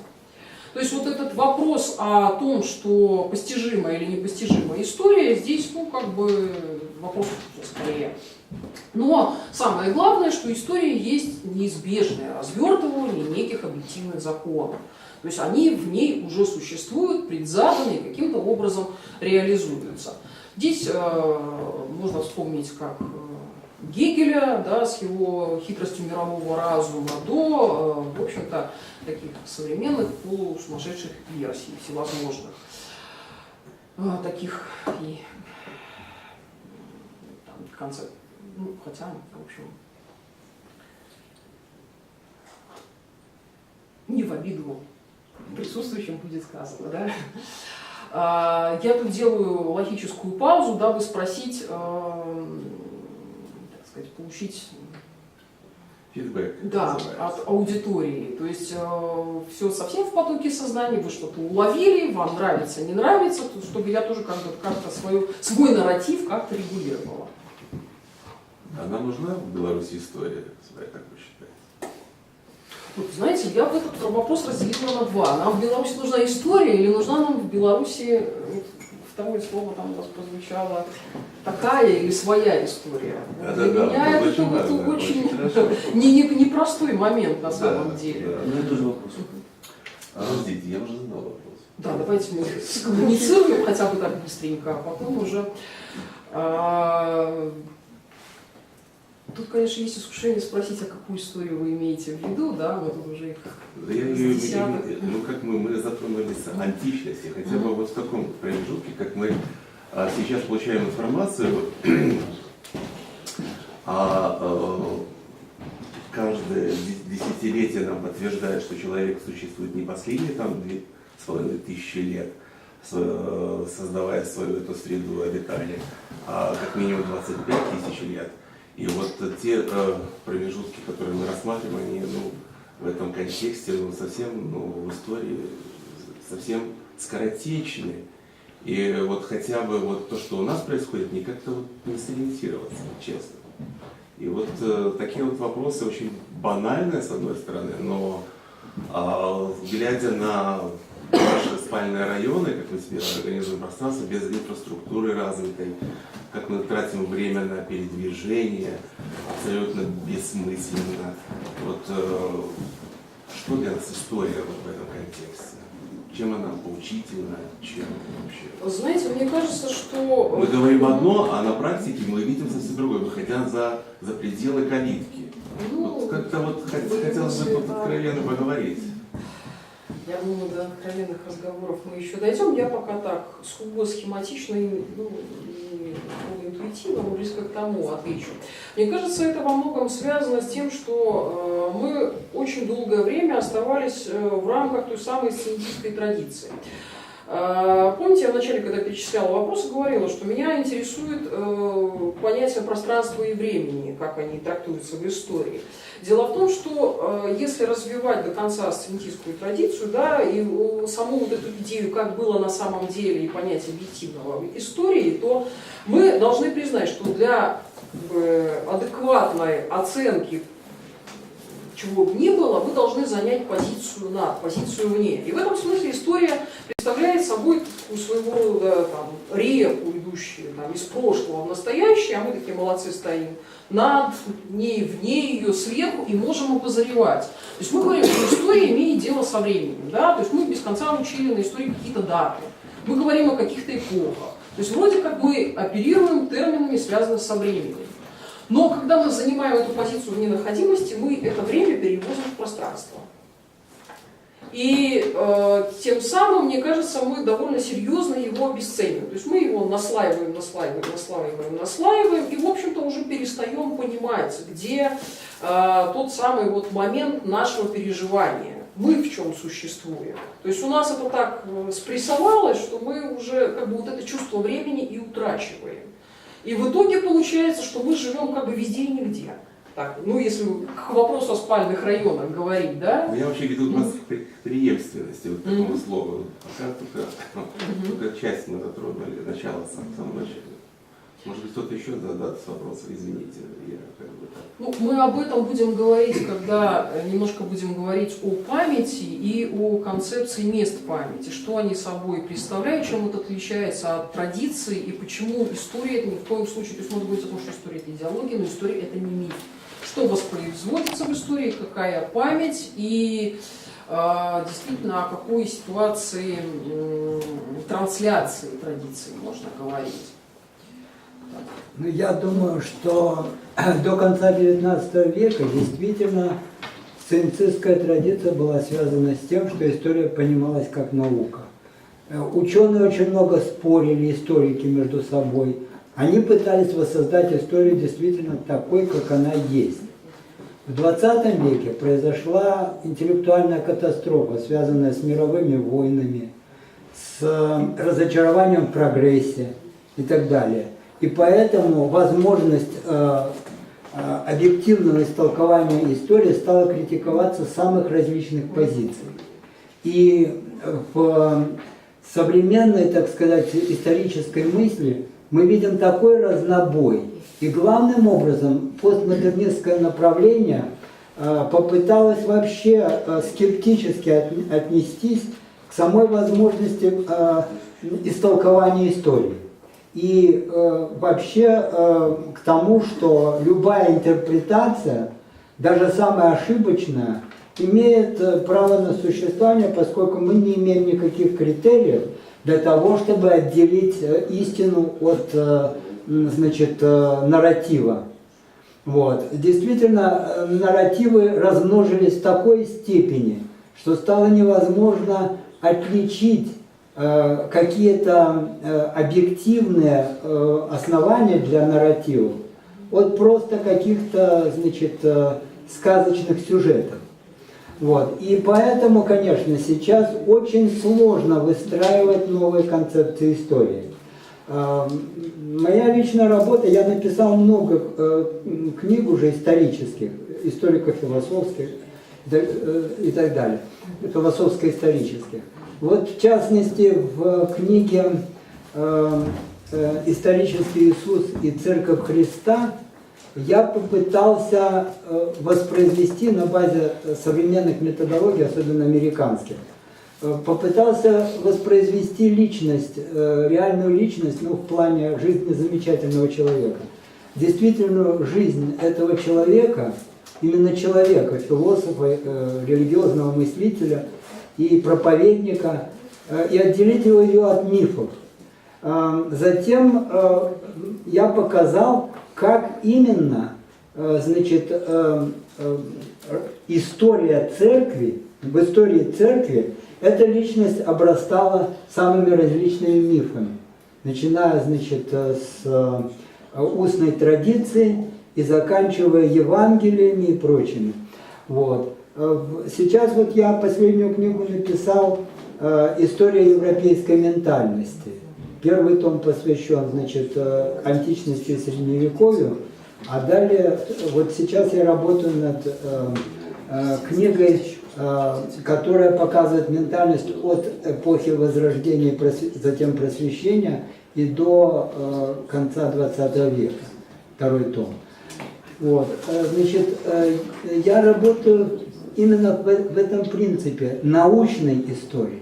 То есть вот этот вопрос о том, что постижимая или непостижимая история, здесь, вопрос скорее. Но самое главное, что история есть неизбежное развертывание неких объективных законов. То есть они в ней уже существуют, предзаданы и каким-то образом реализуются. Здесь можно вспомнить, как Гегеля, да, с его хитростью мирового разума, до, в общем-то, таких современных полусумасшедших версий всевозможных. Таких и концепт, хотя, в общем, не в обиду присутствующим будет сказано, да. Я тут делаю логическую паузу, дабы спросить, получить фидбэк, да, от аудитории. То есть все совсем в потоке сознания, вы что-то уловили, вам нравится, не нравится, чтобы я тоже как-то свой нарратив как-то регулировала. Она нужна в Беларуси история своя, как вы считаете? Вот, знаете, я бы этот вопрос разделила на два. Нам в Беларуси нужна история или нужна нам в Беларуси, второе слово там у вас прозвучало, такая или своя история. Для меня это очень непростой момент на самом деле. Ну, это тоже вопрос. Подождите, я уже задал вопрос. Да, давайте мы скоммуницируем хотя бы так быстренько, а потом уже... Тут, конечно, есть искушение спросить, а какую историю вы имеете в виду, да, мы тут уже их как мы затронули античности, хотя бы вот в таком промежутке, как мы сейчас получаем информацию, каждое десятилетие нам подтверждает, что человек существует не последние там 2500 лет, создавая свою эту среду обитания, а как минимум 25 000 лет. И вот те промежутки, которые мы рассматриваем, они в этом контексте совсем в истории совсем скоротечны. И вот хотя бы вот то, что у нас происходит, не как-то не сориентироваться, честно. И вот такие вот вопросы очень банальные, с одной стороны, но глядя на наши спальные районы, как мы себе организуем пространство, без инфраструктуры развитой, как мы тратим время на передвижение, абсолютно бессмысленно. Вот что для нас история в этом контексте? Чем она поучительна? Чем вообще? Знаете, мне кажется, что... Мы говорим одно, а на практике мы видим совсем другое, выходя за пределы калитки. Вот как-то вот хотелось бы тут откровенно поговорить. Я думаю, до откровенных разговоров мы еще дойдем. Я пока так сугубо схематично и интуитивно, но близко к тому отвечу. Мне кажется, это во многом связано с тем, что мы очень долгое время оставались в рамках той самой сциентистской традиции. Помните, я вначале, когда перечисляла вопросы, говорила, что меня интересует понятие пространства и времени, как они трактуются в истории. Дело в том, что если развивать до конца сциентистскую традицию, да, и саму вот эту идею, как было на самом деле, и понятие объективного истории, то мы должны признать, что для адекватной оценки чего бы ни было, вы должны занять позицию над, позицию вне. И в этом смысле история представляет собой своего рода реку, идущую из прошлого в настоящее, а мы такие молодцы стоим над ней, вне ее, сверху и можем обозревать. То есть мы говорим, что история имеет дело со временем. Да? То есть мы без конца учили на истории какие-то даты. Мы говорим о каких-то эпохах. То есть вроде как мы оперируем терминами, связанными со временем. Но когда мы занимаем эту позицию в ненаходимости, мы это время перевозим в пространство. И тем самым, мне кажется, мы довольно серьезно его обесцениваем. То есть мы его наслаиваем, и, в общем-то, уже перестаем понимать, где тот самый вот момент нашего переживания. Мы в чем существуем. То есть у нас это так спрессовалось, что мы уже как бы вот это чувство времени и утрачиваем. И в итоге получается, что мы живем как бы везде и нигде. Так, ну, если к вопросу о спальных районах говорить, да? Я вообще веду нас к преемственности, вот такому слову. Пока только часть мы затронули, начало самого начала. Может быть, кто-то еще задаст вопрос, извините, я как бы так. Ну, мы об этом будем говорить, когда немножко будем говорить о памяти и о концепции мест памяти, что они собой представляют, чем это отличается от традиции и почему история это ни в коем случае, то есть можно говорить о том, что история это идеология, но история это не миф. Что воспроизводится в истории, какая память и действительно о какой ситуации трансляции традиции можно говорить. Ну, я думаю, что до конца XIX века действительно сциентистская традиция была связана с тем, что история понималась как наука. Ученые очень много спорили, историки между собой. Они пытались воссоздать историю действительно такой, как она есть. В XX веке произошла интеллектуальная катастрофа, связанная с мировыми войнами, с разочарованием в прогрессе и так далее. И поэтому возможность объективного истолкования истории стала критиковаться с самых различных позиций. И в современной, так сказать, исторической мысли мы видим такой разнобой. И главным образом постмодернистское направление попыталось вообще скептически отнестись к самой возможности истолкования истории. И вообще к тому, что любая интерпретация, даже самая ошибочная, имеет право на существование, поскольку мы не имеем никаких критериев для того, чтобы отделить истину от, значит, нарратива. Вот. Действительно, нарративы размножились в такой степени, что стало невозможно отличить какие-то объективные основания для нарративов от просто каких-то, значит, сказочных сюжетов. Вот. И поэтому, конечно, сейчас очень сложно выстраивать новые концепции истории. Моя личная работа, я написал много книг уже исторических, историко-философских и так далее, философско-исторических. Вот в частности в книге «Исторический Иисус и Церковь Христа» я попытался воспроизвести на базе современных методологий, особенно американских, попытался воспроизвести личность, реальную личность, ну, в плане жизни замечательного человека. Действительно, жизнь этого человека, именно человека, философа, религиозного мыслителя и проповедника, и отделить его от мифов. Затем я показал, как именно, значит, история церкви, в истории церкви эта личность обрастала самыми различными мифами, начиная, значит, с устной традиции и заканчивая Евангелиями и прочими. Вот. Сейчас вот я последнюю книгу написал «История европейской ментальности». Первый том посвящен, значит, античности и средневековью, а далее, вот сейчас я работаю над книгой, которая показывает ментальность от эпохи Возрождения, затем Просвещения и до конца 20 века, второй том. Вот. Значит, я работаю именно в этом принципе научной истории.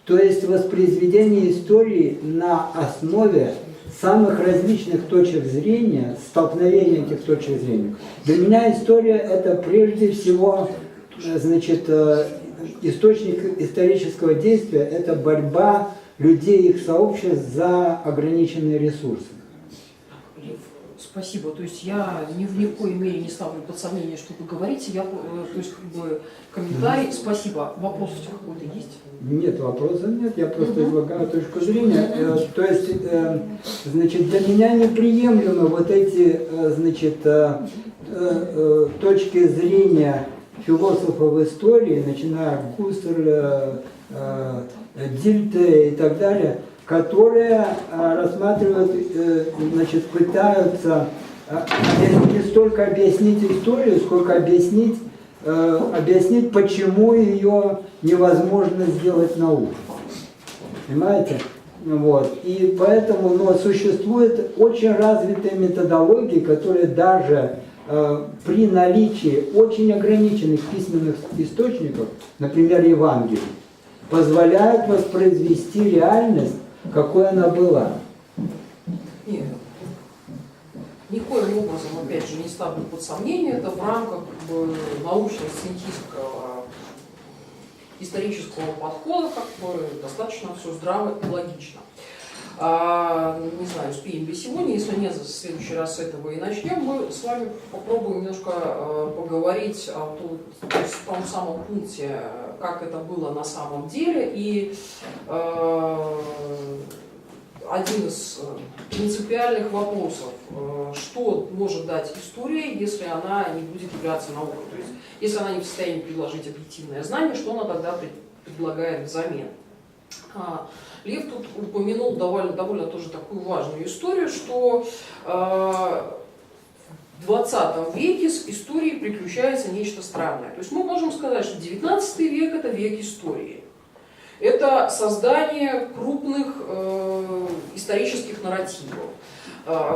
То есть воспроизведение истории на основе самых различных точек зрения, столкновения этих точек зрения. Для меня история – это прежде всего, значит, источник исторического действия – это борьба людей, их сообществ за ограниченные ресурсы. Лев, спасибо. То есть я ни в никоей мере не ставлю под сомнение, что вы говорите. Я, то есть как бы комментарий. Спасибо. Вопрос у тебя какой-то есть? Нет, вопроса нет, я просто излагаю точку зрения. То есть, значит, для меня неприемлемы вот эти, значит, точки зрения философов истории, начиная от Гуссерля, Дильте и так далее, которые рассматривают, значит, пытаются не столько объяснить историю, сколько объяснить, почему ее невозможно сделать наукой. Понимаете? Вот. И поэтому, но существует очень развитые методологии, которые даже при наличии очень ограниченных письменных источников, например, Евангелия, позволяют воспроизвести реальность, какой она была. Нет. Никоим образом, опять же, не ставлю под сомнение, это в рамках как бы, научно-сценического исторического подхода, как бы, достаточно все здраво и логично. Не знаю, успеем ли сегодня, если нет, в следующий раз с этого и начнем. Мы с вами попробуем немножко поговорить о том самом пункте, как это было на самом деле. И один из принципиальных вопросов, что может дать история, если она не будет являться наукой. То есть, если она не в состоянии предложить объективное знание, что она тогда предлагает взамен. Лев тут упомянул довольно тоже такую важную историю, что в 20 веке с историей приключается нечто странное. То есть мы можем сказать, что 19 век – это век истории. Это создание крупных исторических нарративов,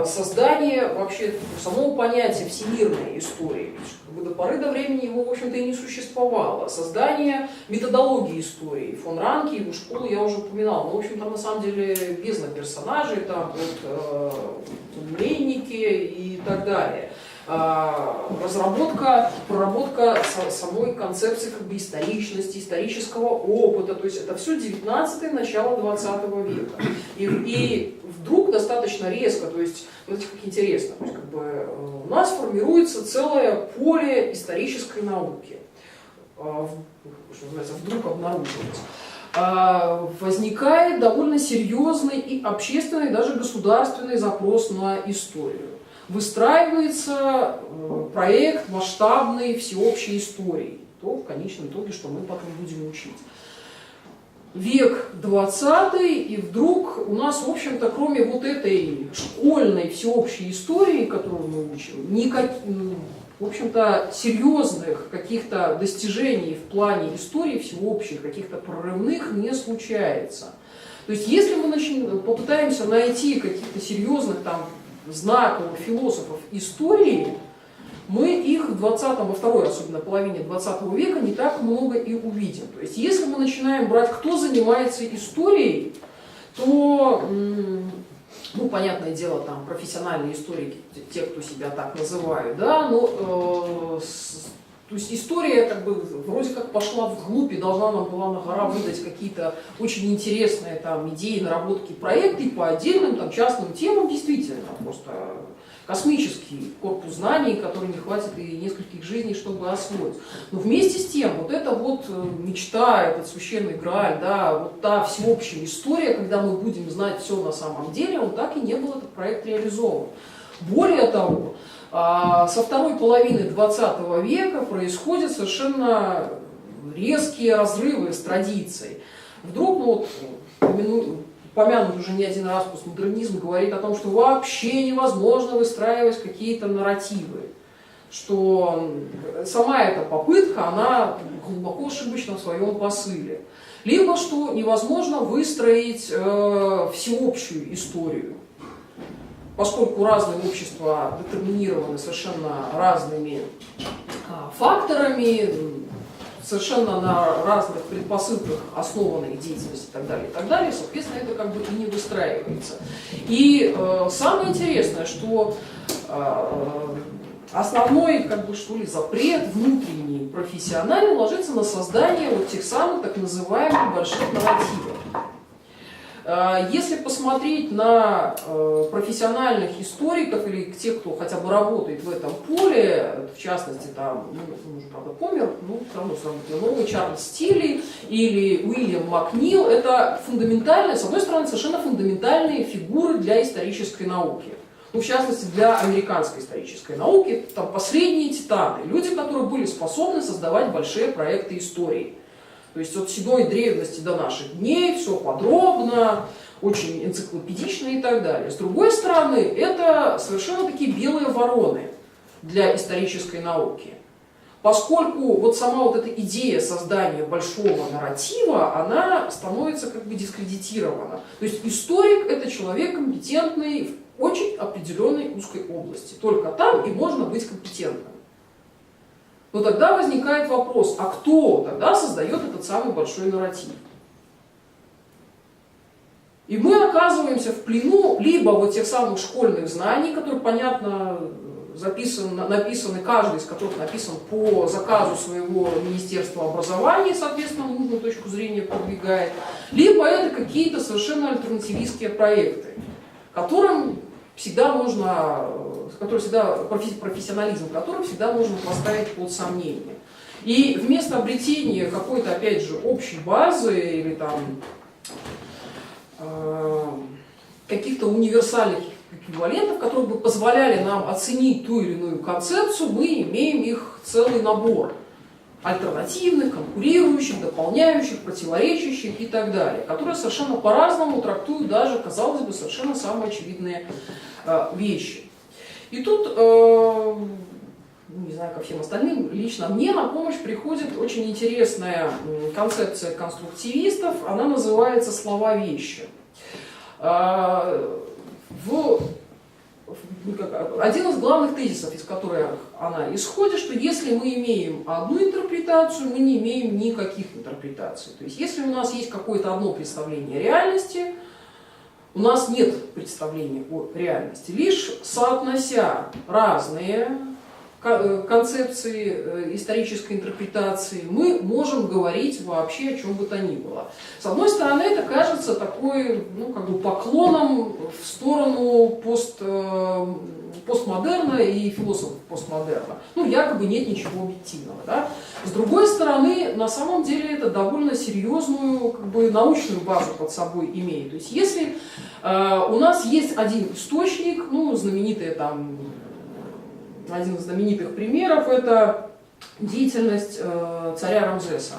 создание вообще самого понятия всемирной истории. До поры до времени его, в общем-то, и не существовало. Создание методологии истории. Фон Ранке, его школу я уже упоминал. Но, в общем, там на самом деле бездна персонажей, там вот мельники и так далее. Проработка самой концепции как бы историчности, исторического опыта. То есть это все 19-е, начало 20 века. И вдруг достаточно резко, то есть, вот как интересно, то есть, как бы, у нас формируется целое поле исторической науки. Что называется, вдруг обнаруживается. Возникает довольно серьезный и общественный, даже государственный запрос на историю. Выстраивается проект масштабной всеобщей истории, то в конечном итоге, что мы потом будем учить. Век 20 и вдруг у нас, в общем-то, кроме вот этой школьной всеобщей истории, которую мы учим, в общем-то, серьезных каких-то достижений в плане истории всеобщих, каких-то прорывных не случается. То есть, если мы попытаемся найти каких-то серьезных там знаковых философов истории, мы их во второй, особенно половине 20 века, не так много и увидим. То есть, если мы начинаем брать, кто занимается историей, то, ну, понятное дело, там, профессиональные историки, те, кто себя так называют, да, но, то есть история как бы вроде как пошла вглубь и должна нам была на гора выдать какие-то очень интересные там идеи, наработки, проекты по отдельным там частным темам, действительно, просто космический корпус знаний, который не хватит и нескольких жизней, чтобы освоить. Но вместе с тем, вот эта вот мечта, этот священный Грааль, да, вот та всеобщая история, когда мы будем знать все на самом деле, он так и не был этот проект реализован. Более того, со второй половины 20 века происходят совершенно резкие разрывы с традицией. Вдруг, ну, вот, упомянут уже не один раз постмодернизм, говорит о том, что вообще невозможно выстраивать какие-то нарративы, что сама эта попытка, она глубоко ошибочна в своем посыле. Либо что невозможно выстроить всеобщую историю, поскольку разные общества детерминированы совершенно разными факторами, совершенно на разных предпосылках основанной деятельности и так далее, соответственно, это как бы и не выстраивается. И самое интересное, что основной, как бы, что ли, запрет внутренний, профессиональный, ложится на создание вот тех самых так называемых больших нарративов. Если посмотреть на профессиональных историков или тех, кто хотя бы работает в этом поле, в частности, там, он уже, правда, помер, но все равно сравнительно новый Чарльз Стилли или Уильям Макнил, это фундаментальные, с одной стороны, совершенно фундаментальные фигуры для исторической науки. Ну, в частности, для американской исторической науки, там последние титаны, люди, которые были способны создавать большие проекты истории. То есть от седой древности до наших дней, все подробно, очень энциклопедично и так далее. С другой стороны, это совершенно такие белые вороны для исторической науки. Поскольку вот сама вот эта идея создания большого нарратива, она становится как бы дискредитирована. То есть историк – это человек компетентный в очень определенной узкой области. Только там и можно быть компетентным. Но тогда возникает вопрос, а кто тогда создает этот самый большой нарратив? И мы оказываемся в плену либо вот тех самых школьных знаний, которые, понятно, написаны, каждый из которых написан по заказу своего Министерства образования, соответственно, нужную точку зрения продвигает, либо это какие-то совершенно альтернативистские проекты, которым всегда можно, профессионализм которых всегда можно поставить под сомнение. И вместо обретения какой-то, опять же, общей базы или там каких-то универсальных эквивалентов, которые бы позволяли нам оценить ту или иную концепцию, мы имеем их целый набор альтернативных, конкурирующих, дополняющих, противоречащих и так далее, которые совершенно по-разному трактуют даже, казалось бы, совершенно самые очевидные вещи. И тут, не знаю, ко всем остальным, лично мне на помощь приходит очень интересная концепция конструктивистов, она называется «слова-вещи». Один из главных тезисов, из которых она исходит, что если мы имеем одну интерпретацию, мы не имеем никаких интерпретаций. То есть если у нас есть какое-то одно представление о реальности, у нас нет представления о реальности. Лишь соотнося разные концепции исторической интерпретации, мы можем говорить вообще о чем бы то ни было. С одной стороны, это кажется такой, как бы поклоном в сторону постмодерна и философов постмодерна. Якобы нет ничего объективного. Да? С другой стороны, на самом деле это довольно серьезную как бы научную базу под собой имеет. То есть если у нас есть один источник, знаменитый там, один из знаменитых примеров – это деятельность царя Рамзеса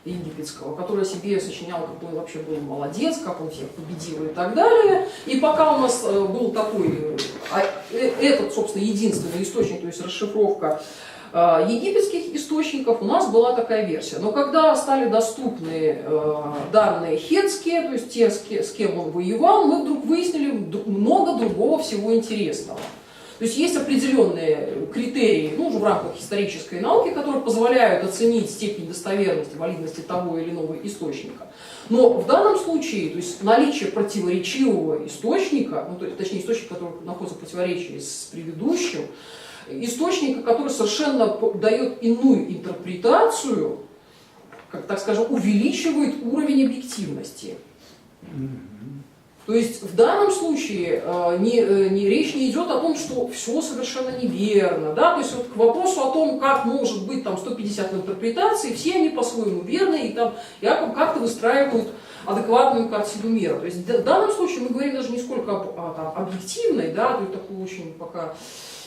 египетского, который о себе сочинял, какой он вообще был молодец, как он всех победил и так далее. И пока у нас был такой, этот, собственно, единственный источник, то есть расшифровка египетских источников, у нас была такая версия. Но когда стали доступны данные хетские, то есть те, с кем он воевал, мы вдруг выяснили много другого всего интересного. То есть есть определенные критерии, уже в рамках исторической науки, которые позволяют оценить степень достоверности, валидности того или иного источника. Но в данном случае, то есть наличие противоречивого источника, точнее источника, который находится в противоречии с предыдущим, источника, который совершенно дает иную интерпретацию, как, так скажем, увеличивает уровень объективности. То есть в данном случае речь не идет о том, что все совершенно неверно. Да? То есть вот к вопросу о том, как может быть там 150 интерпретаций, все они по-своему верны и там как-то выстраивают адекватную картину мира. То есть в данном случае мы говорим даже не сколько о объективной, да, то есть такое очень пока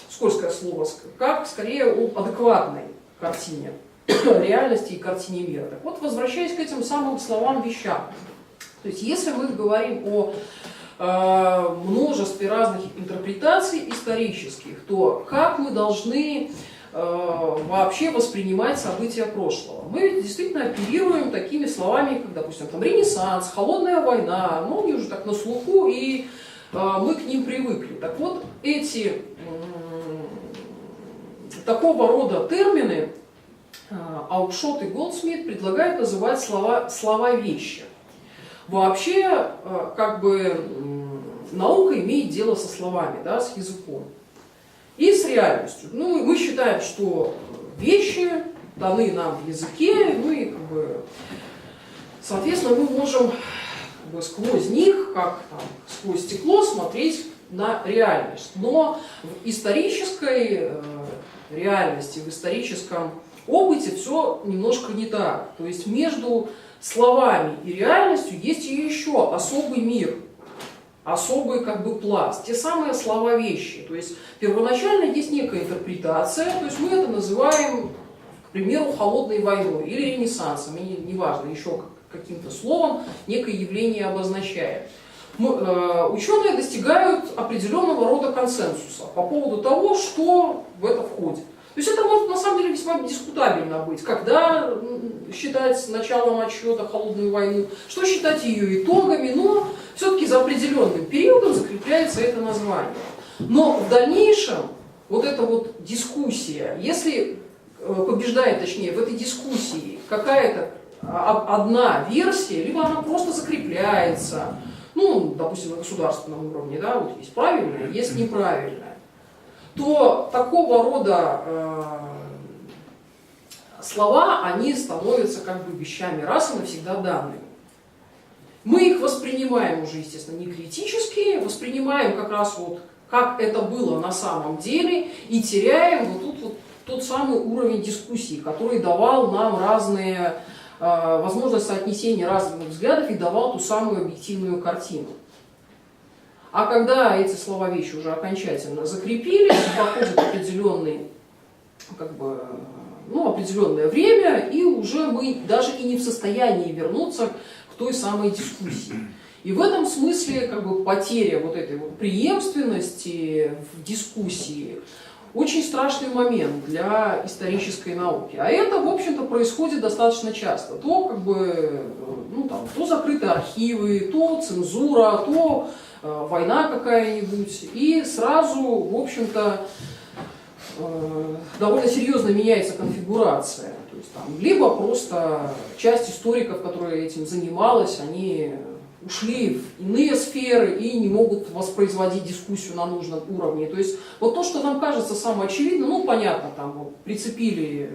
скользкое слово, как скорее о адекватной картине реальности и картине мира. Так вот, возвращаясь к этим самым словам-вещам. То есть если мы говорим о множестве разных интерпретаций исторических, то как мы должны вообще воспринимать события прошлого? Мы действительно оперируем такими словами, как, допустим, там, Ренессанс, Холодная война, они уже так на слуху, и мы к ним привыкли. Так вот, эти такого рода термины Аукшот и Голдсмит предлагают называть слова-вещи. Вообще, как бы, наука имеет дело со словами, да, с языком и с реальностью. Мы считаем, что вещи даны нам в языке, и как бы, соответственно, мы можем как бы сквозь них, как там, сквозь стекло, смотреть на реальность. Но в исторической реальности, в историческом опыте все немножко не так. То есть между словами и реальностью есть и еще особый мир, особый как бы пласт, те самые слова-вещи. То есть первоначально есть некая интерпретация, то есть мы это называем, к примеру, холодной войной или ренессансом, и неважно, еще каким-то словом некое явление обозначает. Ученые достигают определенного рода консенсуса по поводу того, что в это входит. То есть это может на самом деле весьма дискутабельно быть, когда считать началом отсчета холодную войну, что считать ее итогами, но все-таки за определенным периодом закрепляется это название. Но в дальнейшем вот эта вот дискуссия, если побеждает, точнее, в этой дискуссии какая-то одна версия, либо она просто закрепляется, ну, допустим, на государственном уровне, да, вот есть правильное, есть неправильное, то такого рода слова, они становятся как бы вещами раз и навсегда данными. Мы их воспринимаем уже, естественно, не критически, воспринимаем как раз вот, как это было на самом деле, и теряем вот тут вот тот самый уровень дискуссии, который давал нам разные, возможность соотнесения разных взглядов и давал ту самую объективную картину. А когда эти слова-вещи уже окончательно закрепились, проходит определенный, как бы, ну, определенное время, и уже мы даже и не в состоянии вернуться к той самой дискуссии. И в этом смысле как бы, потеря вот этой вот преемственности в дискуссии очень страшный момент для исторической науки. А это, в общем-то, происходит достаточно часто. То, как бы, ну, там, то закрыты архивы, то цензура, то война какая-нибудь. И сразу, в общем-то, довольно серьезно меняется конфигурация. То есть, там, либо просто часть историков, которые этим занималась, они ушли в иные сферы и не могут воспроизводить дискуссию на нужном уровне. То есть вот то, что нам кажется самоочевидным, ну понятно, там вот, прицепили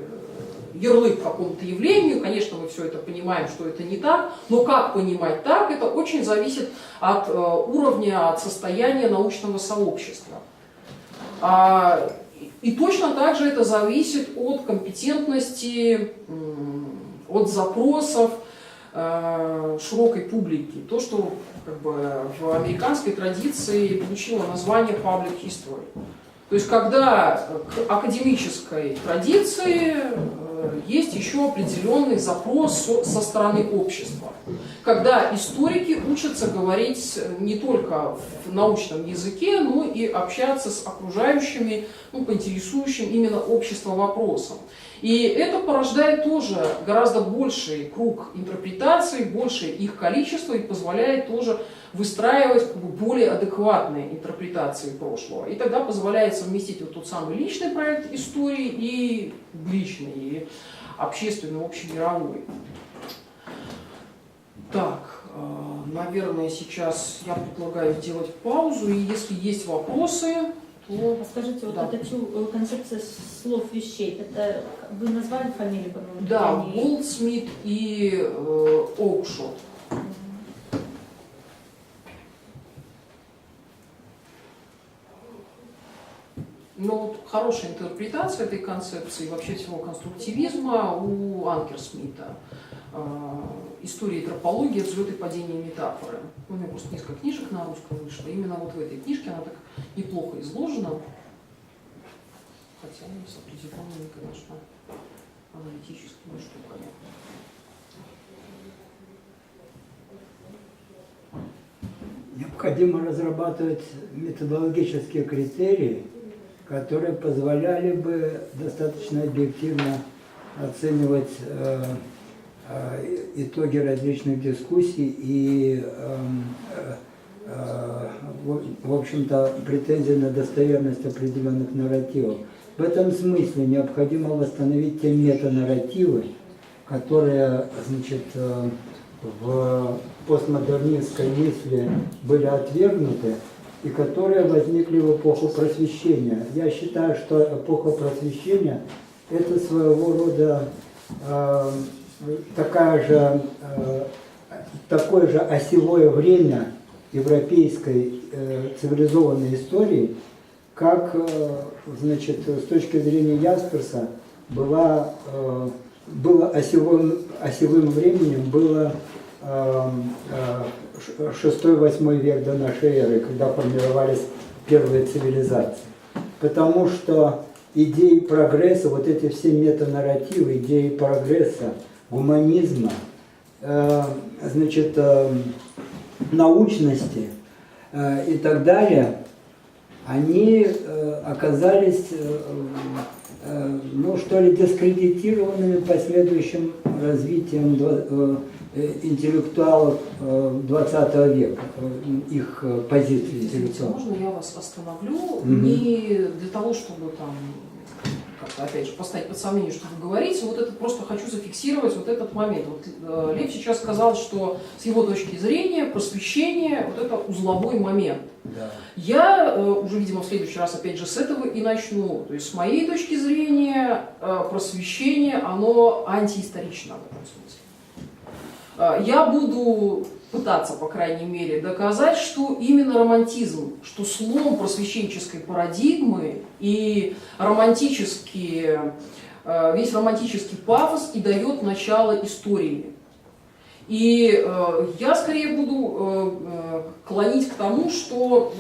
ярлык к какому-то явлению, конечно, мы все это понимаем, что это не так, но как понимать так, это очень зависит от уровня, от состояния научного сообщества. И точно так же это зависит от компетентности, от запросов широкой публики. То, что как бы, в американской традиции получило название public history. То есть, когда к академической традиции есть еще определенный запрос со стороны общества. Когда историки учатся говорить не только в научном языке, но и общаться с окружающими, ну, по интересующим именно общество вопросам. И это порождает тоже гораздо больший круг интерпретаций, большее их количество и позволяет тоже выстраивать как бы, более адекватные интерпретации прошлого. И тогда позволяет совместить вот тот самый личный проект истории и личный, и общественный, общемировой. Так, наверное, сейчас я предлагаю сделать паузу, и если есть вопросы, то... Скажите, вот да. эта концепция слов вещей, это вы назвали фамилию, по-моему? Да, Голдсмит и Оукшот. Но вот хорошая интерпретация этой концепции, вообще всего конструктивизма у Анкерсмита. История и тропология, взлет и падение метафоры. У меня просто несколько книжек на русском вышло. Именно вот в этой книжке она так неплохо изложена. Хотя с определенными, конечно, аналитическими штуками. Необходимо разрабатывать методологические критерии, которые позволяли бы достаточно объективно оценивать итоги различных дискуссий и, в общем-то, претензии на достоверность определенных нарративов. В этом смысле необходимо восстановить те метанарративы, которые, значит, в постмодернистской мысли были отвергнуты и которые возникли в эпоху Просвещения. Я считаю, что эпоха Просвещения – это своего рода такая же такое же осевое время европейской цивилизованной истории, как, значит, с точки зрения Ясперса было осевым временем было 6-8 век до нашей эры, когда формировались первые цивилизации. Потому что идеи прогресса, вот эти все метанарративы, идеи прогресса, гуманизма, значит, научности и так далее, они оказались, ну что ли, дискредитированными последующим развитием интеллектуалов 20 века, их позиции интеллектуалов. Можно я вас остановлю? Не для того, чтобы там как-то, опять же, поставить под сомнение, что вы говорите, вот это просто хочу зафиксировать вот этот момент. Вот Лев сейчас сказал, что с его точки зрения просвещение вот это узловой момент. Да. Я уже, видимо, в следующий раз опять же с этого и начну. То есть с моей точки зрения просвещение, оно антиисторично в этом смысле. Я буду пытаться, по крайней мере, доказать, что именно романтизм, что слом просвещенческой парадигмы и весь романтический пафос и дает начало истории. И я скорее буду клонить к тому, что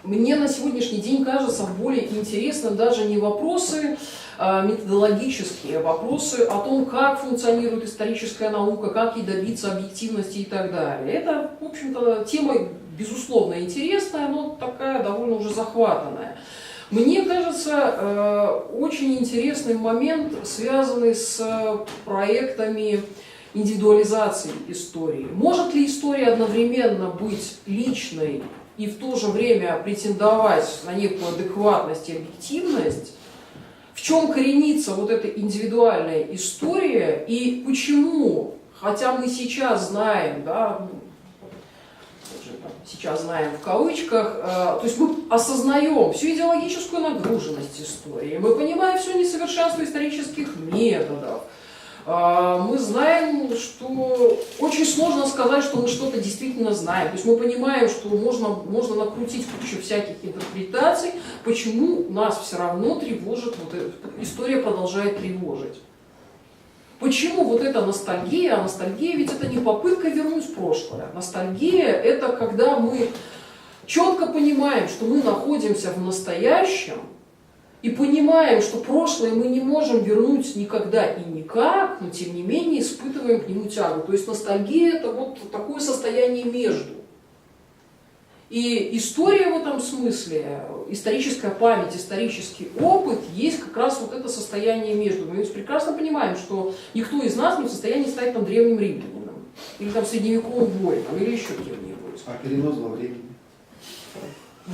мне на сегодняшний день кажется более интересным даже не вопросы методологические, а вопросы о том, как функционирует историческая наука, как ей добиться объективности и так далее. Это, в общем-то, тема, безусловно, интересная, но такая довольно уже захватанная. Мне кажется, очень интересный момент, связанный с проектами индивидуализации истории. Может ли история одновременно быть личной и в то же время претендовать на некую адекватность и объективность? В чем коренится вот эта индивидуальная история и почему, хотя мы сейчас знаем, да, сейчас знаем в кавычках, то есть мы осознаем всю идеологическую нагруженность истории, мы понимаем все несовершенство исторических методов, мы знаем, что очень сложно сказать, что мы что-то действительно знаем. То есть мы понимаем, что можно накрутить кучу всяких интерпретаций, почему нас все равно тревожит, вот эта история продолжает тревожить. Почему вот эта ностальгия, а ностальгия ведь это не попытка вернуть прошлое. Ностальгия это когда мы четко понимаем, что мы находимся в настоящем, и понимаем, что прошлое мы не можем вернуть никогда и никак, но тем не менее испытываем к нему тягу. То есть ностальгия это вот такое состояние между. И история в этом смысле, историческая память, исторический опыт есть как раз вот это состояние между. Мы прекрасно понимаем, что никто из нас не в состоянии стать там древним римлянином, или там средневековым воином, или еще кем-нибудь. А перенос во времени?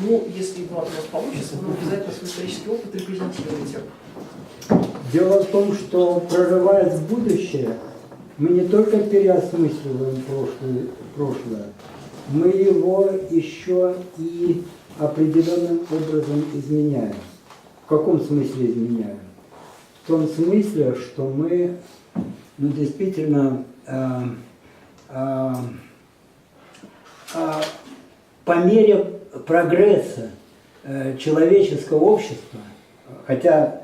Ну, если у нас получится, вы обязательно свой исторический опыт репрезентируете. Дело в том, что прорываясь в будущее, мы не только переосмысливаем прошлое, мы его еще и определенным образом изменяем. В каком смысле изменяем? В том смысле, что мы действительно по мере прогресса человеческого общества, хотя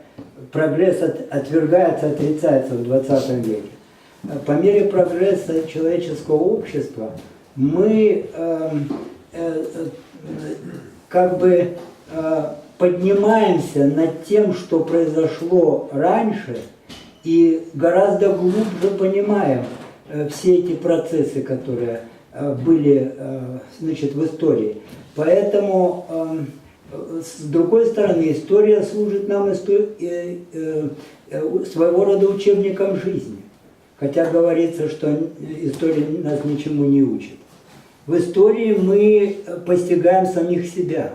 прогресс отвергается, отрицается в 20 веке, по мере прогресса человеческого общества мы как бы поднимаемся над тем, что произошло раньше, и гораздо глубже понимаем все эти процессы, которые были, значит, в истории. Поэтому, с другой стороны, история служит нам своего рода учебником жизни. Хотя говорится, что история нас ничему не учит. В истории мы постигаем самих себя.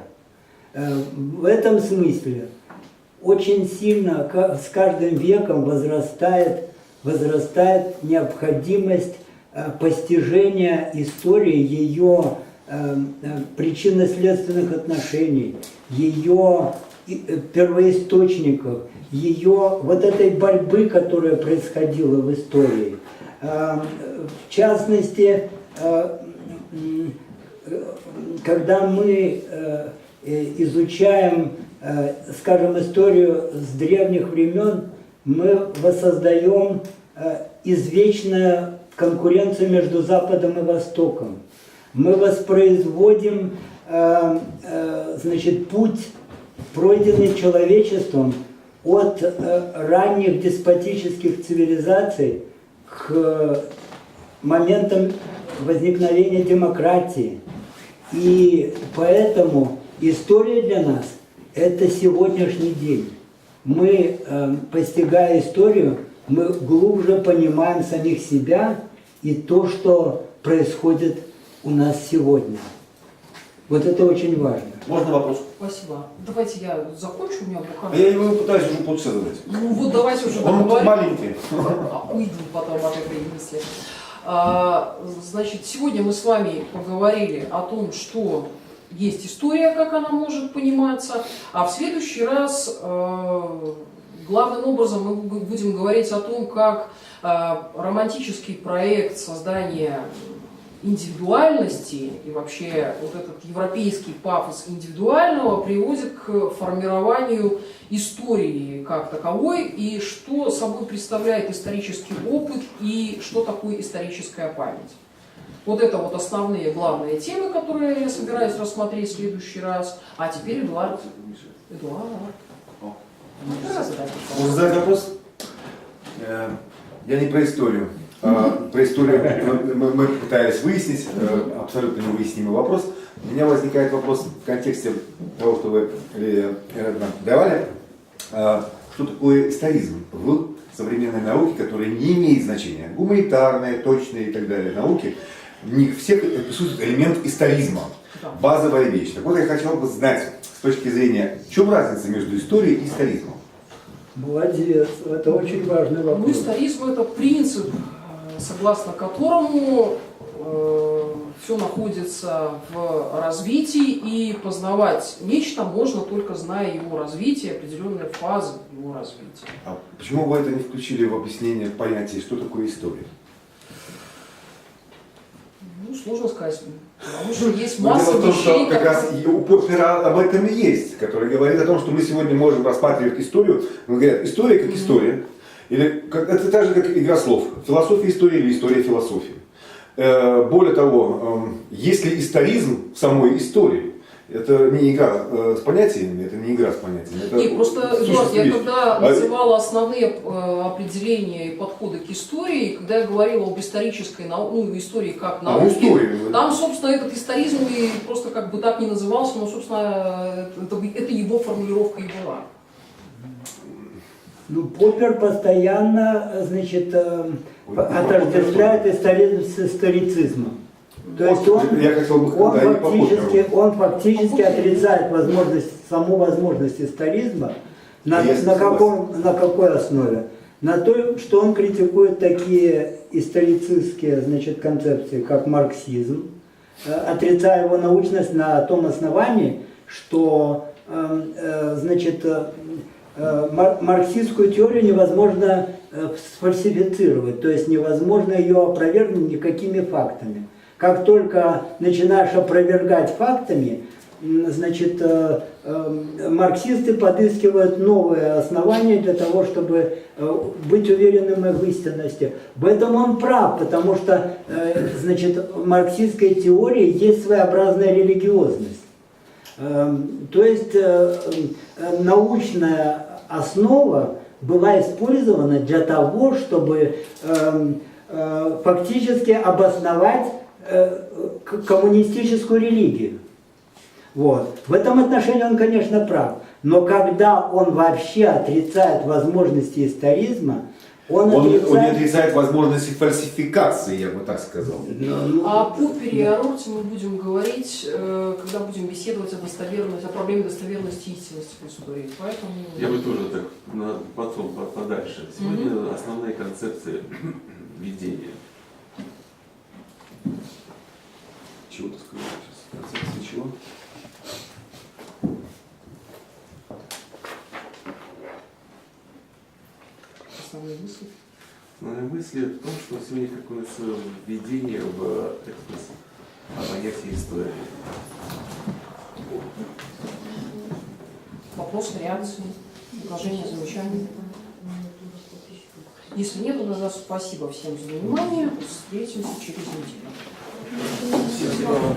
В этом смысле очень сильно с каждым веком возрастает необходимость постижения истории, ее причинно-следственных отношений, ее первоисточников, ее вот этой борьбы, которая происходила в истории, В частности, когда мы изучаем, скажем, историю с древних времен, мы воссоздаем извечную конкуренцию между Западом и Востоком. Мы воспроизводим, значит, путь, пройденный человечеством от ранних деспотических цивилизаций к моментам возникновения демократии. И поэтому история для нас – это сегодняшний день. Мы, постигая историю, мы глубже понимаем самих себя и то, что происходит у нас сегодня. Вот это очень важно. Можно вопрос? Спасибо. Давайте я закончу, у меня буквально... Я его пытаюсь уже полчаса задать. Ну вот давайте уже Он договорим. маленький. Уйду потом от этой мысли. Значит, сегодня мы с вами поговорили о том, что есть история, как она может пониматься, а в следующий раз главным образом мы будем говорить о том, как романтический проект создания индивидуальности и вообще вот этот европейский пафос индивидуального приводит к формированию истории как таковой, и что собой представляет исторический опыт, и что такое историческая память. Вот это вот основные главные темы, которые я собираюсь рассмотреть в следующий раз. А теперь Эдуард. Можно задать вопрос? Я не про историю. Про историю мы пытались выяснить, абсолютно невыяснимый вопрос. У меня возникает вопрос в контексте того, что вы нам давали. Что такое историзм в современной науке, которая не имеет значения? Гуманитарные, точные и так далее науки. В них всех присутствует элемент историзма. Базовая вещь. Так вот, я хотел бы знать, с точки зрения, в чем разница между историей и историзмом? Молодец, это очень важный вопрос. Ну, историзм – это принцип, согласно которому все находится в развитии, и познавать нечто можно только зная его развитие, определенные фазы его развития. А почему вы это не включили в объяснение понятия, что такое история? Ну, сложно сказать, потому что есть Дело масса в том, что вещей, как раз и упор пера об этом и есть, который говорит о том, что мы сегодня можем рассматривать историю. Говорят, история как история, или это так же, как игра слов. Философия истории или история философии. Более того, есть ли историзм в самой истории? Это не игра с понятиями, это не игра с понятиями. Это нет, просто, Эдуард, я есть. когда называла основные определения и подходы к истории, когда я говорила об исторической истории как науке, истории. там, собственно, этот историзм и просто как бы так не назывался, но, собственно, это его формулировка и была. Ну, Поппер постоянно, значит, отождествляет историзм с историцизмом. То есть он фактически отрицает саму возможность историзма. На какой основе? На той, что он критикует такие историцистские, значит, концепции, как марксизм, отрицая его научность на том основании, что, значит, марксистскую теорию невозможно сфальсифицировать, то есть невозможно ее опровергнуть никакими фактами. Как только начинаешь опровергать фактами, значит, марксисты подыскивают новые основания для того, чтобы быть уверенным в их истинности. В этом он прав, потому что, значит, в марксистской теории есть своеобразная религиозность. То есть научная основа была использована для того, чтобы фактически обосновать коммунистическую религию. Вот. В этом отношении он, конечно, прав. Но когда он вообще отрицает возможности историзма, он не отрицает возможности фальсификации, я бы так сказал. О Поппере и о Рорте мы будем говорить, когда будем беседовать о проблеме достоверности и истинности в истории. Поэтому... Я бы тоже так потом подальше. Сегодня основные концепции ведения. Чего ты сказал сейчас? Концепция чего? Основные мысли. Основная мысль в том, что сегодня какое-то введение в понятие истории. Вопросы, реакции, предложения, замечания? Если нет, то тогда спасибо всем за внимание. Встретимся через неделю. Спасибо.